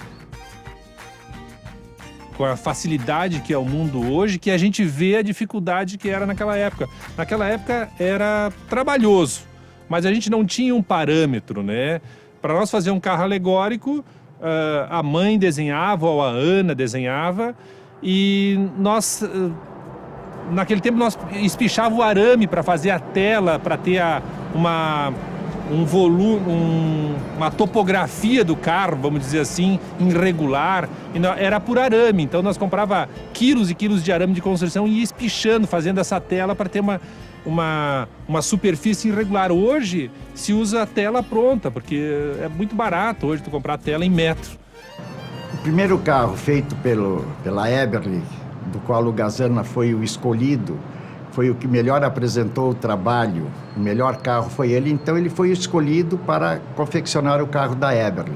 Com a facilidade que é o mundo hoje, que a gente vê a dificuldade que era naquela época. Naquela época era trabalhoso, mas a gente não tinha um parâmetro, né? Para nós fazer um carro alegórico, a mãe desenhava ou a Ana desenhava e nós... Naquele tempo nós espichava o arame para fazer a tela, para ter um volume, uma topografia do carro, vamos dizer assim, irregular. Era por arame, então nós comprava quilos e quilos de arame de construção e ia espichando, fazendo essa tela para ter uma superfície irregular. Hoje se usa a tela pronta, porque é muito barato hoje tu comprar a tela em metro. O primeiro carro feito pela Eberle, do qual o Gazana foi o escolhido, foi o que melhor apresentou o trabalho, o melhor carro foi ele, então ele foi escolhido para confeccionar o carro da Eberle.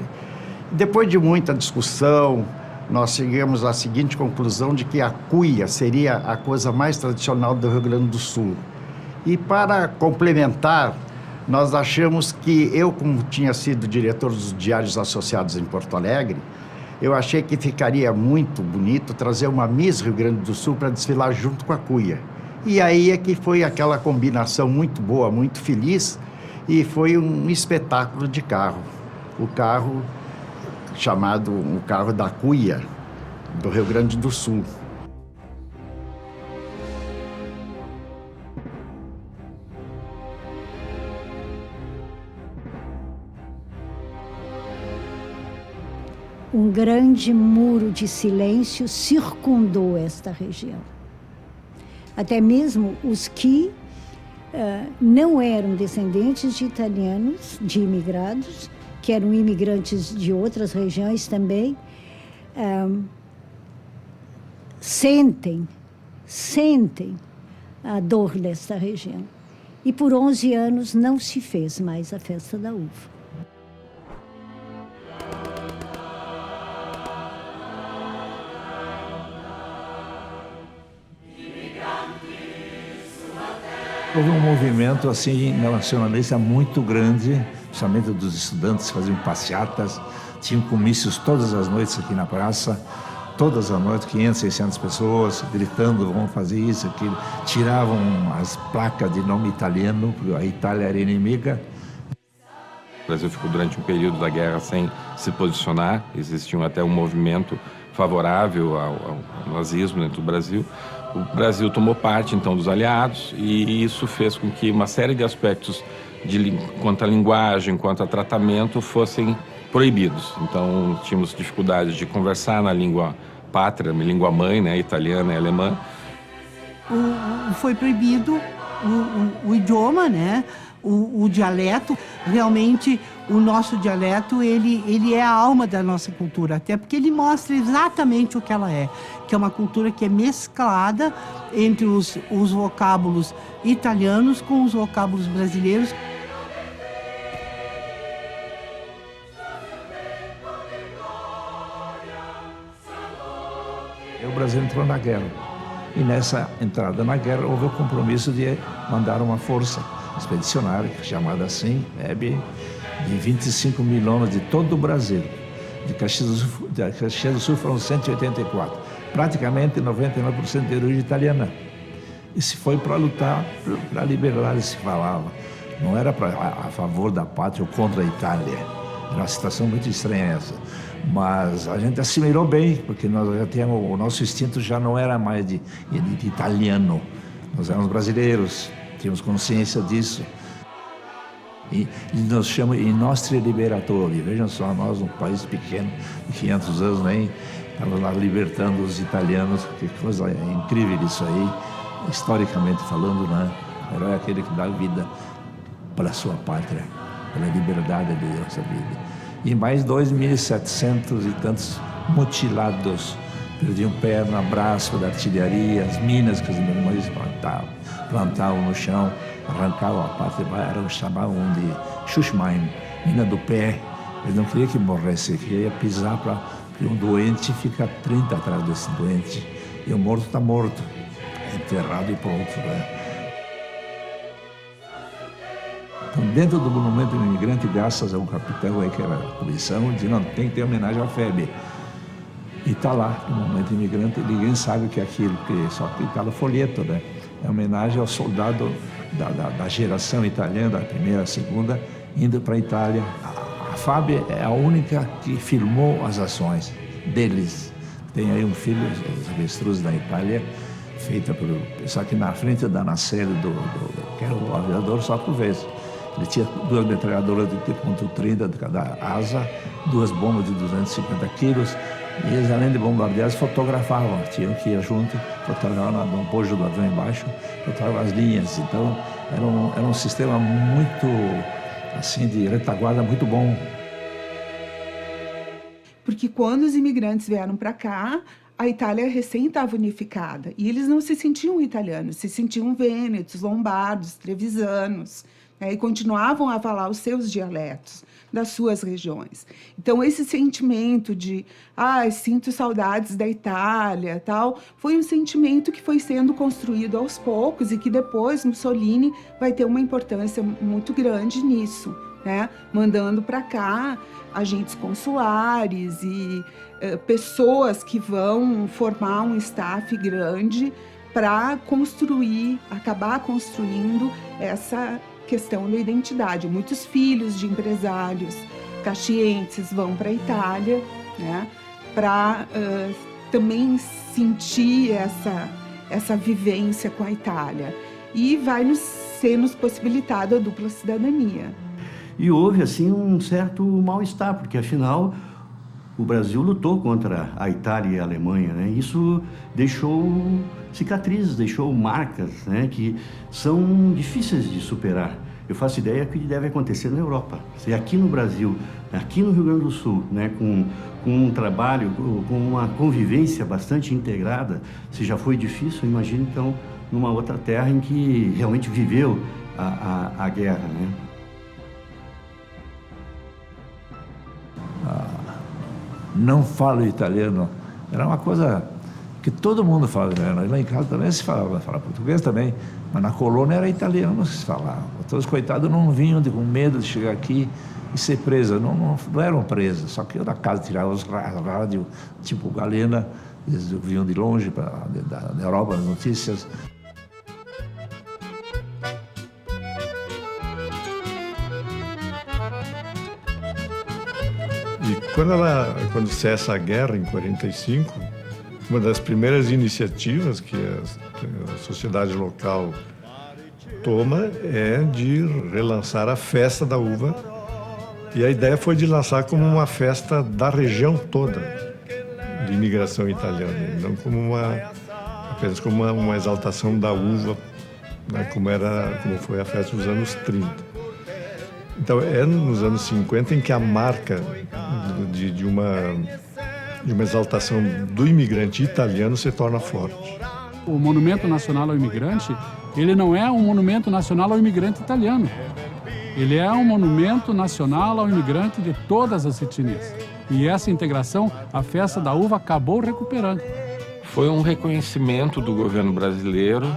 Depois de muita discussão, nós chegamos à seguinte conclusão de que a cuia seria a coisa mais tradicional do Rio Grande do Sul. E para complementar, nós achamos que eu, como tinha sido diretor dos Diários Associados em Porto Alegre, eu achei que ficaria muito bonito trazer uma Miss Rio Grande do Sul para desfilar junto com a cuia. E aí é que foi aquela combinação muito boa, muito feliz, e foi um espetáculo de carro. O carro chamado o carro da cuia, do Rio Grande do Sul. Um grande muro de silêncio circundou esta região. Até mesmo os que não eram descendentes de italianos, de imigrados, que eram imigrantes de outras regiões também, sentem a dor desta região. E por 11 anos não se fez mais a festa da uva. Houve um movimento assim nacionalista muito grande, principalmente dos estudantes, faziam passeatas, tinham comícios todas as noites aqui na praça, todas as noites, 500, 600 pessoas gritando, vamos fazer isso, aquilo. Tiravam as placas de nome italiano, porque a Itália era inimiga. O Brasil ficou durante um período da guerra sem se posicionar, existia até um movimento favorável ao nazismo dentro do Brasil. O Brasil tomou parte, então, dos aliados, e isso fez com que uma série de aspectos quanto à linguagem, quanto a tratamento, fossem proibidos. Então, tínhamos dificuldade de conversar na língua pátria, língua mãe, né, italiana e alemã. Foi proibido o idioma, né? O dialeto. Realmente, o nosso dialeto, ele é a alma da nossa cultura, até porque ele mostra exatamente o que ela é, que é uma cultura que é mesclada entre os vocábulos italianos com os vocábulos brasileiros. O Brasil entrou na guerra. E nessa entrada na guerra houve o compromisso de mandar uma força expedicionária, chamada assim, de 25 mil homens de todo o Brasil. De Caxias do Sul foram 184. Praticamente 99% de origem italiana. E se foi para lutar para a liberdade, se falava. Não era a favor da pátria ou contra a Itália. Era uma situação muito estranha essa. Mas a gente assimilou bem, porque nós já tínhamos, o nosso instinto já não era mais de italiano. Nós éramos brasileiros, tínhamos consciência disso. E nos chamam i nostri liberatori. Vejam só, nós, um país pequeno, de 500 anos, nem estamos lá libertando os italianos. Que coisa incrível isso aí, historicamente falando, né? O herói é aquele que dá vida pela sua pátria, pela liberdade de nossa vida. E mais 2.700 e tantos mutilados, perdiam perna, braço da artilharia, as minas que os irmãos plantavam no chão, arrancavam a parte, chamavam de Schussbein, mina do pé. Eles não queriam que morresse, queria pisar para um doente ficar 30 atrás desse doente. E o morto está morto, enterrado e pronto, né? Então, dentro do monumento do imigrante, graças a um capitão aí que era a comissão, disse, não, tem que ter homenagem à FEB. E está lá, no monumento imigrante, ninguém sabe o que é aquilo, só que está no folheto, né? É homenagem ao soldado da geração italiana, da primeira, segunda, indo para a Itália. A FAB é a única que filmou as ações deles. Tem aí um filme, Os Avestruzes da Itália, feita por... Só que na frente da nacelle que era o aviador, só por vez. Ele tinha 2 metralhadoras de .30 de cada asa, 2 bombas de 250 quilos, e eles, além de bombardear, fotografavam. Tinham que ir junto, fotografavam no bojo do avião embaixo, fotografavam as linhas. Então, era um sistema muito, assim, de retaguarda muito bom. Porque quando os imigrantes vieram para cá, a Itália recém estava unificada. E eles não se sentiam italianos, se sentiam vênetos, lombardos, trevisanos. né, e continuavam a falar os seus dialetos das suas regiões. Então, esse sentimento de sinto saudades da Itália, tal, foi um sentimento que foi sendo construído aos poucos e que depois Mussolini vai ter uma importância muito grande nisso, né, mandando para cá agentes consulares e pessoas que vão formar um staff grande para acabar construindo essa questão da identidade. Muitos filhos de empresários caxienses vão para a Itália, né, para também sentir essa vivência com a Itália. E vai ser nos possibilitado a dupla cidadania. E houve, assim, um certo mal-estar, porque, afinal, o Brasil lutou contra a Itália e a Alemanha, né? Isso deixou cicatrizes, deixou marcas, né, que são difíceis de superar. Eu faço ideia que deve acontecer na Europa. Se aqui no Brasil, aqui no Rio Grande do Sul, né, com um trabalho, com uma convivência bastante integrada, se já foi difícil, imagine, então, numa outra terra em que realmente viveu a guerra, né? Não falo italiano. Era uma coisa que todo mundo falava, né? Lá em casa também se falava português também, mas na colônia era italiano que se falava. Então os coitados não vinham com medo de chegar aqui e ser presos. Não eram presos, só que eu da casa tirava os rádios, tipo Galena, eles vinham de longe da Europa, as notícias. Quando cessa a guerra, em 45, uma das primeiras iniciativas que a sociedade local toma é de relançar a Festa da Uva. E a ideia foi de lançar como uma festa da região toda de imigração italiana, não como apenas como uma exaltação da uva, né, como foi a festa dos anos 30. Então, é nos anos 50 em que a marca de uma exaltação do imigrante italiano se torna forte. O Monumento Nacional ao Imigrante, ele não é um monumento nacional ao imigrante italiano. Ele é um monumento nacional ao imigrante de todas as etnias. E essa integração, a Festa da Uva acabou recuperando. Foi um reconhecimento do governo brasileiro,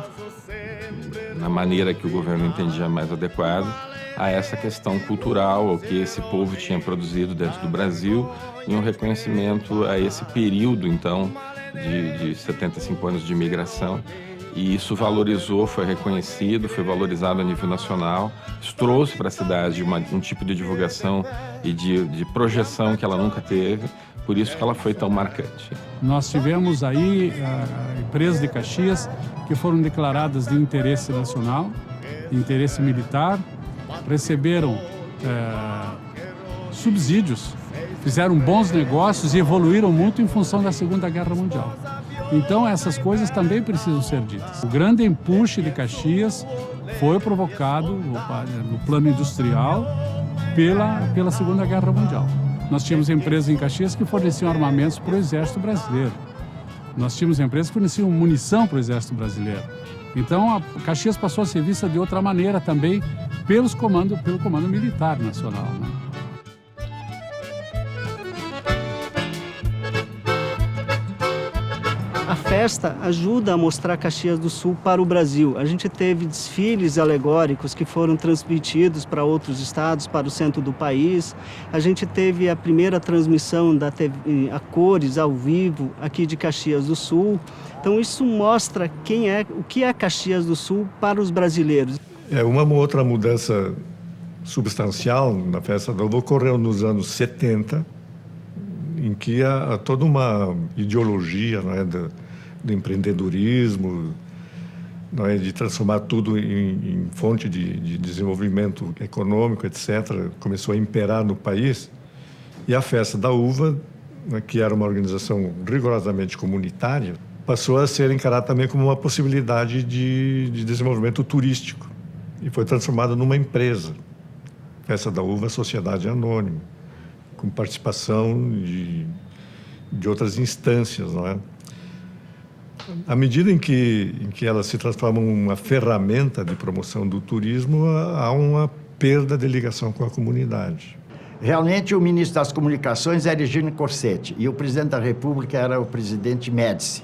na maneira que o governo entendia mais adequado, a essa questão cultural, o que esse povo tinha produzido dentro do Brasil, e um reconhecimento a esse período, então, de 75 anos de imigração. E isso valorizou, foi reconhecido, foi valorizado a nível nacional. Isso trouxe para a cidade um tipo de divulgação e de projeção que ela nunca teve, por isso que ela foi tão marcante. Nós tivemos aí empresas de Caxias que foram declaradas de interesse nacional, de interesse militar, receberam subsídios, fizeram bons negócios e evoluíram muito em função da Segunda Guerra Mundial. Então, essas coisas também precisam ser ditas. O grande empuxe de Caxias foi provocado no plano industrial pela Segunda Guerra Mundial. Nós tínhamos empresas em Caxias que forneciam armamentos para o Exército Brasileiro. Nós tínhamos empresas que forneciam munição para o Exército Brasileiro. Então, a Caxias passou a ser vista de outra maneira também pelo Comando Militar Nacional, né? A festa ajuda a mostrar Caxias do Sul para o Brasil. A gente teve desfiles alegóricos que foram transmitidos para outros estados, para o centro do país. A gente teve a primeira transmissão da TV a cores ao vivo aqui de Caxias do Sul. Então isso mostra o que é Caxias do Sul para os brasileiros. Uma outra mudança substancial na Festa da Uva ocorreu nos anos 70, em que há toda uma ideologia, não é, do empreendedorismo, não é, de transformar tudo em fonte de desenvolvimento econômico, etc., começou a imperar no país. E a Festa da Uva, né, que era uma organização rigorosamente comunitária, passou a ser encarada também como uma possibilidade de desenvolvimento turístico e foi transformada numa empresa. Festa da Uva, Sociedade Anônima, com participação de outras instâncias, não é? À medida em que elas se transformam em uma ferramenta de promoção do turismo, há uma perda de ligação com a comunidade. Realmente, o ministro das Comunicações era Egino Corsetti e o presidente da República era o presidente Médici.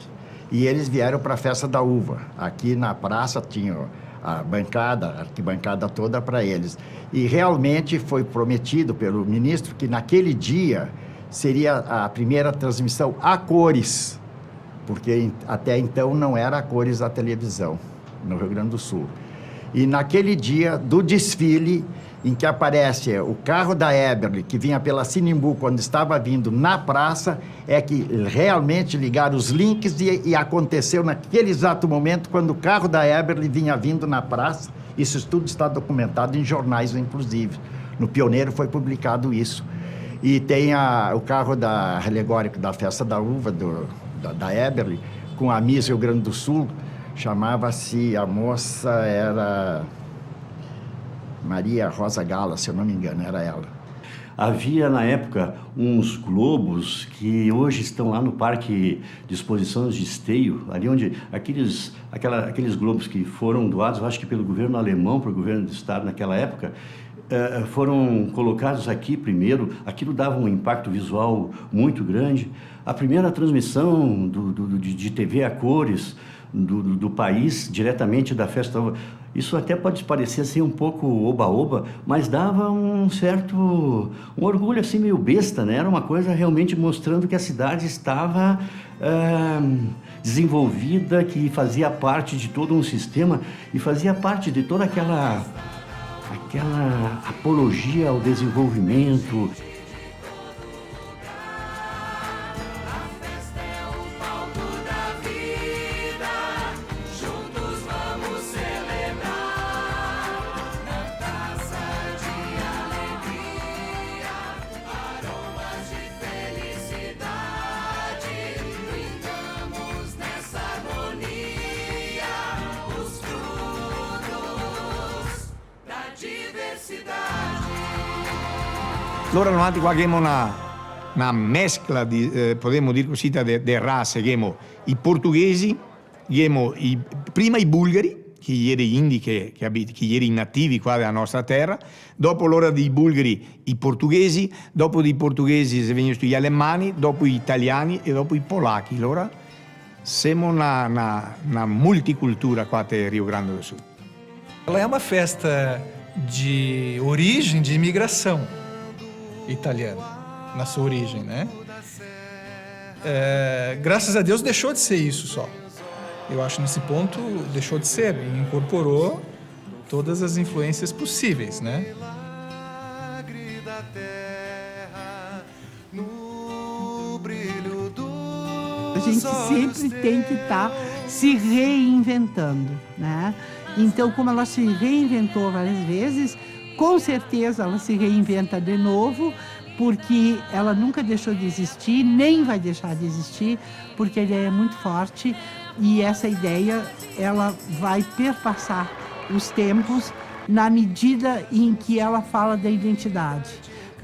E eles vieram para a Festa da Uva. Aqui na praça tinha a arquibancada toda para eles. E realmente foi prometido pelo ministro que naquele dia seria a primeira transmissão a cores, porque até então não era a cores a televisão no Rio Grande do Sul. E naquele dia do desfile, em que aparece o carro da Eberle, que vinha pela Sinimbu quando estava vindo na praça, é que realmente ligaram os links e aconteceu naquele exato momento quando o carro da Eberle vinha vindo na praça. Isso tudo está documentado em jornais, inclusive. No Pioneiro foi publicado isso. E tem o carro alegórico da Festa da Uva, da Eberle, com a Miss Rio Grande do Sul, chamava-se, a moça era Maria Rosa Gala, se eu não me engano, era ela. Havia, na época, uns globos que hoje estão lá no Parque de Exposições de Esteio, ali onde aqueles globos que foram doados, eu acho que pelo governo alemão, para o governo do estado naquela época, foram colocados aqui primeiro. Aquilo dava um impacto visual muito grande. A primeira transmissão de TV a cores do país, diretamente da Festa, isso até pode parecer assim um pouco oba-oba, mas dava um orgulho assim meio besta, né? Era uma coisa realmente mostrando que a cidade estava desenvolvida, que fazia parte de todo um sistema e fazia parte de toda aquela apologia ao desenvolvimento. Loro hanno avanti qualche una mescla di, potremmo dire così, di razze, abbiamo i portoghesi, abbiamo prima i bulgari, che ieri gli indi, che ieri i nativi qua della nostra terra, dopo l'ora dei bulgari i portoghesi, dopo dei portoghesi si vengono gli alemani, dopo gli italiani e dopo i polacchi. Allora siamo una multicultura qua a Rio Grande do Sul. Ela é uma festa de origem de imigração italiana, na sua origem, né? Graças a Deus deixou de ser isso só. Eu acho nesse ponto deixou de ser e incorporou todas as influências possíveis, né? A gente sempre tem que estar se reinventando, né? Então, como ela se reinventou várias vezes, com certeza ela se reinventa de novo, porque ela nunca deixou de existir, nem vai deixar de existir, porque a ideia é muito forte e essa ideia ela vai perpassar os tempos na medida em que ela fala da identidade.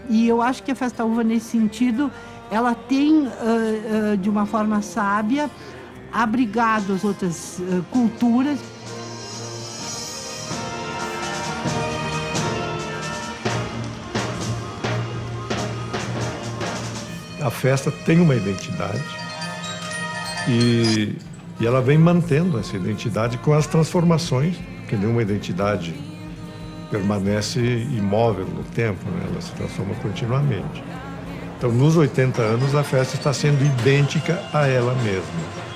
E eu acho que a Festa Uva, nesse sentido, ela tem, de uma forma sábia, abrigado as outras culturas. A festa tem uma identidade e ela vem mantendo essa identidade com as transformações, porque nenhuma identidade permanece imóvel no tempo, né? Ela se transforma continuamente. Então, nos 80 anos, a festa está sendo idêntica a ela mesma.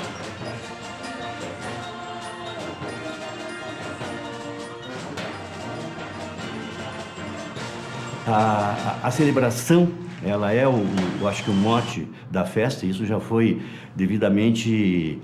A celebração, ela é eu acho que o mote da festa. Isso já foi devidamente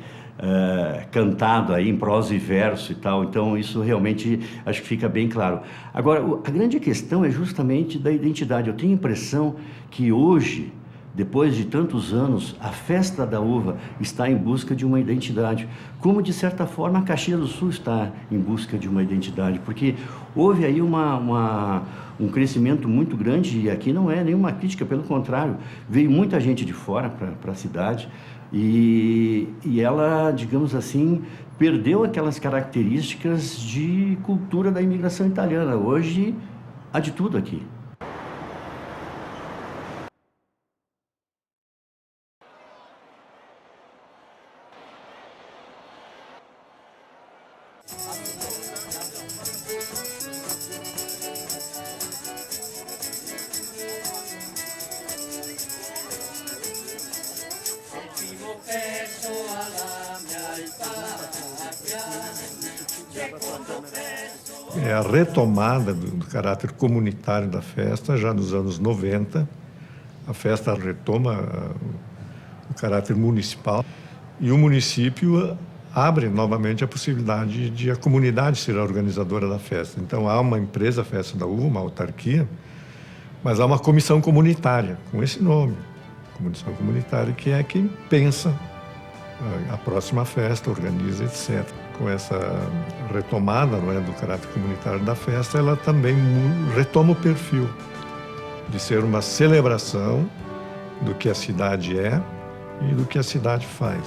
cantado aí em prosa e verso e tal, então isso realmente acho que fica bem claro. Agora, a grande questão é justamente da identidade. Eu tenho a impressão que hoje, depois de tantos anos, a Festa da Uva está em busca de uma identidade, como de certa forma a Caxias do Sul está em busca de uma identidade, porque houve aí uma um crescimento muito grande, e aqui não é nenhuma crítica, pelo contrário, veio muita gente de fora para a cidade, e ela, digamos assim, perdeu aquelas características de cultura da imigração italiana. Hoje, há de tudo aqui. É a retomada do caráter comunitário da festa, já nos anos 90. A festa retoma o caráter municipal e o município abre novamente a possibilidade de a comunidade ser a organizadora da festa. Então, há uma empresa, a Festa da Uva, uma autarquia, mas há uma comissão comunitária, com esse nome, comissão comunitária, que é quem pensa a próxima festa, organiza, etc. Com essa retomada, não é, do caráter comunitário da festa, ela também retoma o perfil de ser uma celebração do que a cidade é e do que a cidade faz.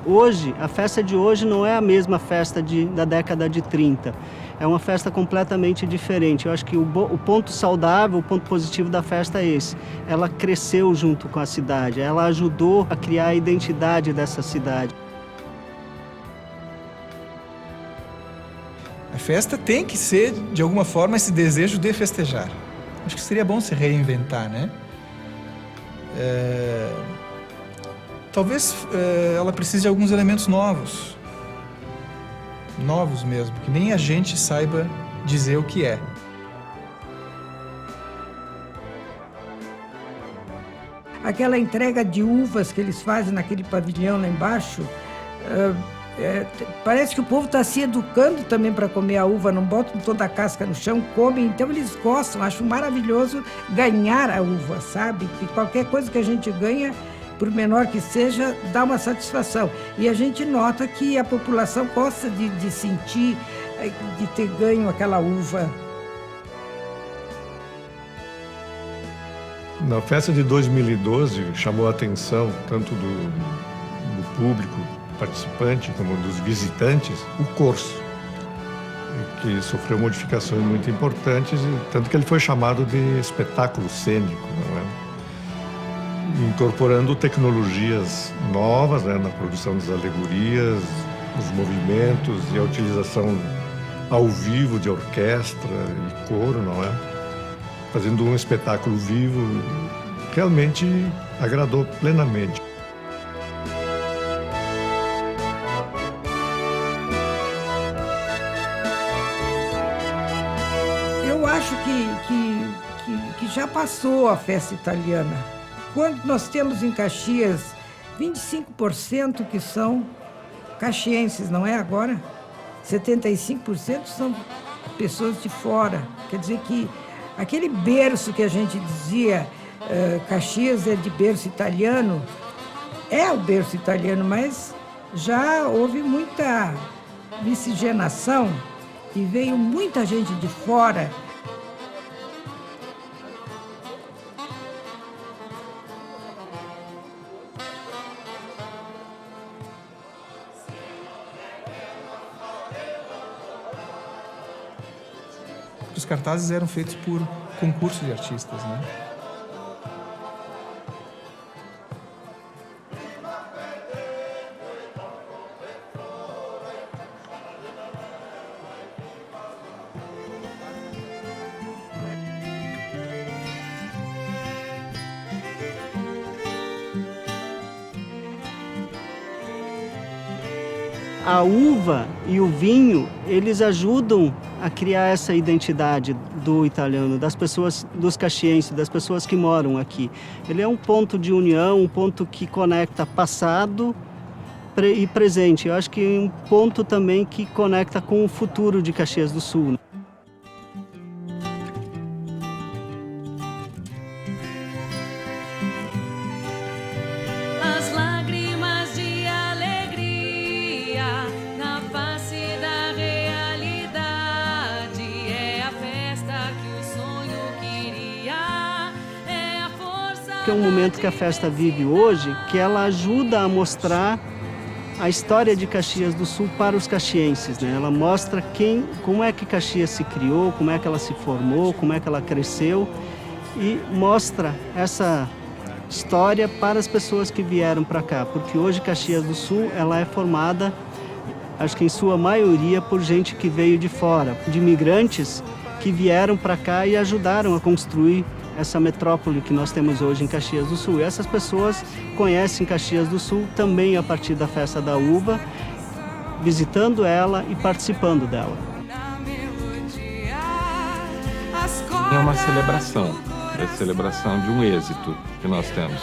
Hoje, a festa de hoje não é a mesma festa da década de 30. É uma festa completamente diferente. Eu acho que o ponto saudável, o ponto positivo da festa é esse. Ela cresceu junto com a cidade, ela ajudou a criar a identidade dessa cidade. A festa tem que ser, de alguma forma, esse desejo de festejar. Acho que seria bom se reinventar, né? Talvez ela precise de alguns elementos novos. Novos mesmo, que nem a gente saiba dizer o que é. Aquela entrega de uvas que eles fazem naquele pavilhão lá embaixo, parece que o povo está se educando também para comer a uva, não botam toda a casca no chão, comem, então eles gostam, acho maravilhoso ganhar a uva, sabe? Que qualquer coisa que a gente ganha, por menor que seja, dá uma satisfação. E a gente nota que a população gosta de sentir, de ter ganho aquela uva. Na festa de 2012, chamou a atenção tanto do público participante como dos visitantes, o corso, que sofreu modificações muito importantes, tanto que ele foi chamado de espetáculo cênico, não é? Incorporando tecnologias novas, né, na produção das alegorias, os movimentos e a utilização ao vivo de orquestra e coro, não é? Fazendo um espetáculo vivo, realmente agradou plenamente. Eu acho que já passou a festa italiana. Quando nós temos em Caxias 25% que são caxienses, não é agora? 75% são pessoas de fora. Quer dizer que aquele berço que a gente dizia, Caxias é de berço italiano, é o berço italiano, mas já houve muita miscigenação e veio muita gente de fora. Os cartazes eram feitos por concurso de artistas, né? A uva e o vinho, eles ajudam a criar essa identidade do italiano, das pessoas, dos caxienses, das pessoas que moram aqui. Ele é um ponto de união, um ponto que conecta passado e presente. Eu acho que é um ponto também que conecta com o futuro de Caxias do Sul. Face da realidade é a festa que os sonhos que é um momento que a festa vive hoje, que ela ajuda a mostrar a história de Caxias do Sul para os caxienses, né? Ela mostra como é que Caxias se criou, como é que ela se formou, como é que ela cresceu e mostra essa história para as pessoas que vieram para cá, porque hoje Caxias do Sul ela é formada, acho que em sua maioria, por gente que veio de fora, de imigrantes que vieram para cá e ajudaram a construir essa metrópole que nós temos hoje em Caxias do Sul. E essas pessoas conhecem Caxias do Sul também a partir da Festa da Uva, visitando ela e participando dela. É uma celebração de um êxito que nós temos.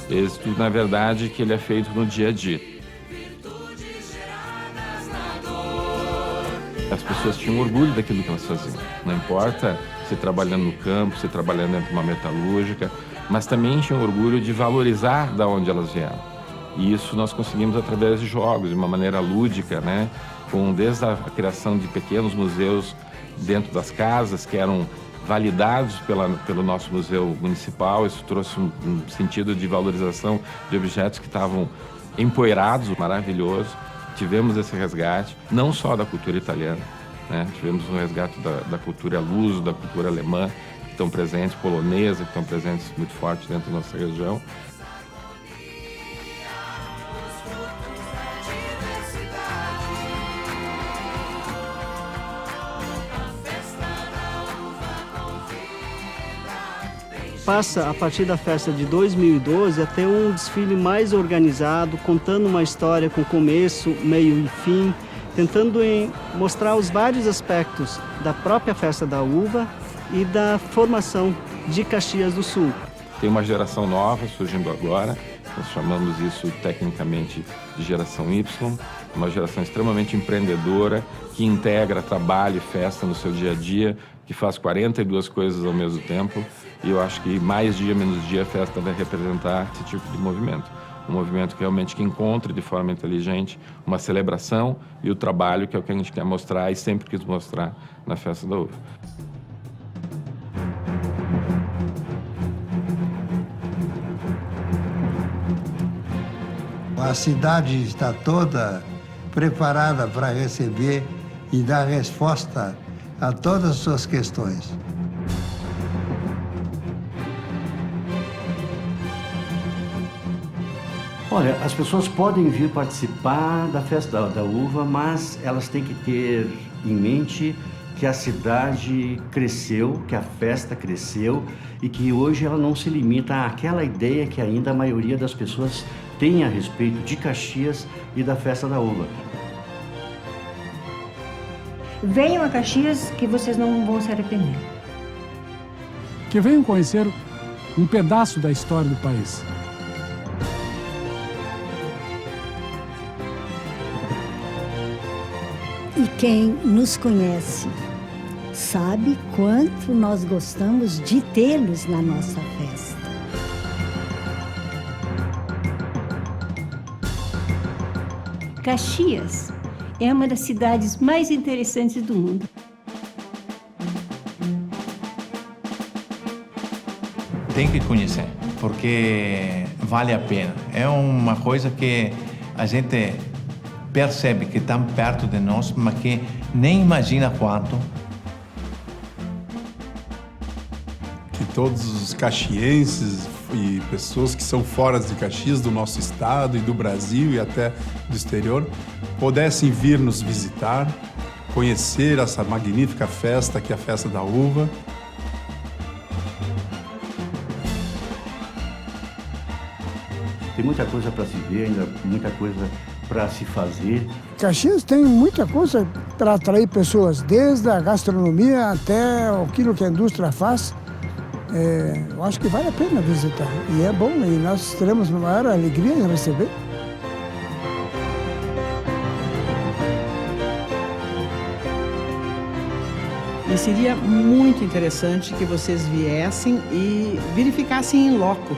Êxito, na verdade, que ele é feito no dia a dia. As pessoas tinham orgulho daquilo que elas faziam. Não importa se trabalhando no campo, se trabalhando dentro de uma metalúrgica, mas também tinham orgulho de valorizar da onde elas vieram. E isso nós conseguimos através de jogos, de uma maneira lúdica, né? Desde a criação de pequenos museus dentro das casas, que eram validados pelo nosso museu municipal. Isso trouxe um sentido de valorização de objetos que estavam empoeirados, maravilhoso. Tivemos esse resgate, não só da cultura italiana, né? Tivemos um resgate da cultura luso, da cultura alemã, que estão presentes, polonesa, que estão presentes muito forte dentro da nossa região. Passa, a partir da festa de 2012, a ter um desfile mais organizado, contando uma história com começo, meio e fim, tentando mostrar os vários aspectos da própria Festa da Uva e da formação de Caxias do Sul. Tem uma geração nova surgindo agora, nós chamamos isso tecnicamente de geração Y, uma geração extremamente empreendedora, que integra trabalho e festa no seu dia a dia, que faz 42 coisas ao mesmo tempo, e eu acho que mais dia, menos dia, a festa vai representar esse tipo de movimento. Um movimento que realmente que encontra de forma inteligente uma celebração e o trabalho, que é o que a gente quer mostrar e sempre quis mostrar na Festa da Uva. A cidade está toda preparada para receber e dar resposta a todas as suas questões. Olha, as pessoas podem vir participar da Festa da Uva, mas elas têm que ter em mente que a cidade cresceu, que a festa cresceu e que hoje ela não se limita àquela ideia que ainda a maioria das pessoas tem a respeito de Caxias e da Festa da Uva. Venham a Caxias que vocês não vão se arrepender. Que venham conhecer um pedaço da história do país. E quem nos conhece sabe quanto nós gostamos de tê-los na nossa festa. Caxias é uma das cidades mais interessantes do mundo. Tem que conhecer, porque vale a pena. É uma coisa que a gente percebe que está perto de nós, mas que nem imagina quanto. Que todos os caxienses e pessoas que são fora de Caxias, do nosso estado e do Brasil e até do exterior, pudessem vir nos visitar, conhecer essa magnífica festa que é a Festa da Uva. Tem muita coisa para se ver, ainda muita coisa para se fazer. Caxias tem muita coisa para atrair pessoas, desde a gastronomia até aquilo que a indústria faz. Eu acho que vale a pena visitar. E é bom, e nós teremos uma maior alegria em receber. E seria muito interessante que vocês viessem e verificassem em loco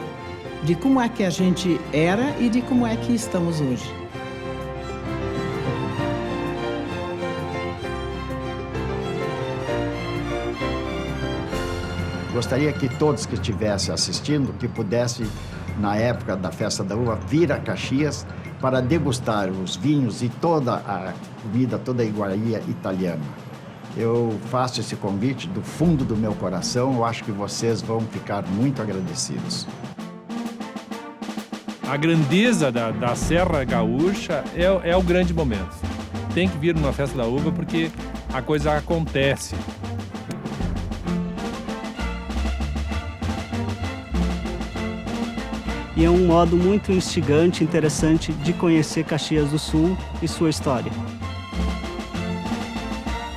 de como é que a gente era e de como é que estamos hoje. Gostaria que todos que estivessem assistindo, que pudessem, na época da Festa da Uva, vir a Caxias para degustar os vinhos e toda a comida, toda a iguaria italiana. Eu faço esse convite do fundo do meu coração, eu acho que vocês vão ficar muito agradecidos. A grandeza da Serra Gaúcha é o grande momento. Tem que vir numa Festa da Uva porque a coisa acontece. E é um modo muito instigante, interessante de conhecer Caxias do Sul e sua história.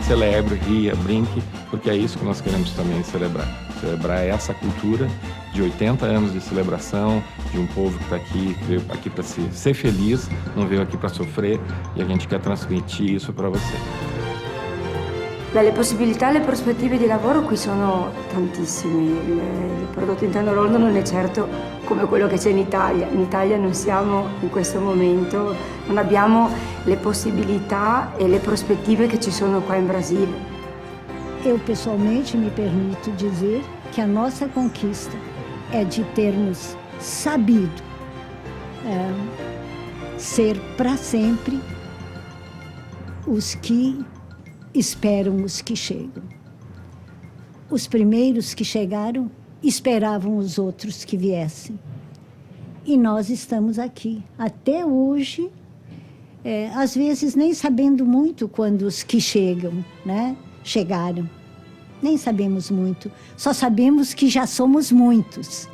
Celebre, ria, brinque, porque é isso que nós queremos também celebrar. Celebrar essa cultura de 80 anos de celebração, de um povo que está aqui, que veio aqui para ser feliz, não veio aqui para sofrer, e a gente quer transmitir isso para você. Le possibilità e le prospettive di lavoro qui sono tantissime. Il prodotto interno lordo non è certo come quello che c'è in Italia. In Italia non siamo in questo momento, non abbiamo le possibilità e le prospettive che ci sono qua in Brasile. Eu pessoalmente me permito dizer que a nossa conquista é de termos sabido ser para sempre os que esperam os que chegam. Os primeiros que chegaram esperavam os outros que viessem. E nós estamos aqui, até hoje, às vezes nem sabendo muito quando os que chegam, né, chegaram. Nem sabemos muito, só sabemos que já somos muitos.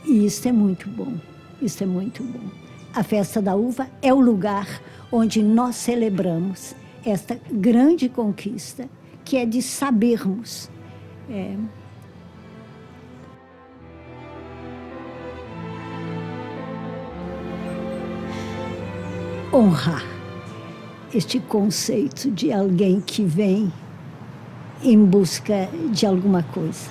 E isso é muito bom, isso é muito bom. A Festa da Uva é o lugar onde nós celebramos esta grande conquista, que é de sabermos honrar este conceito de alguém que vem em busca de alguma coisa.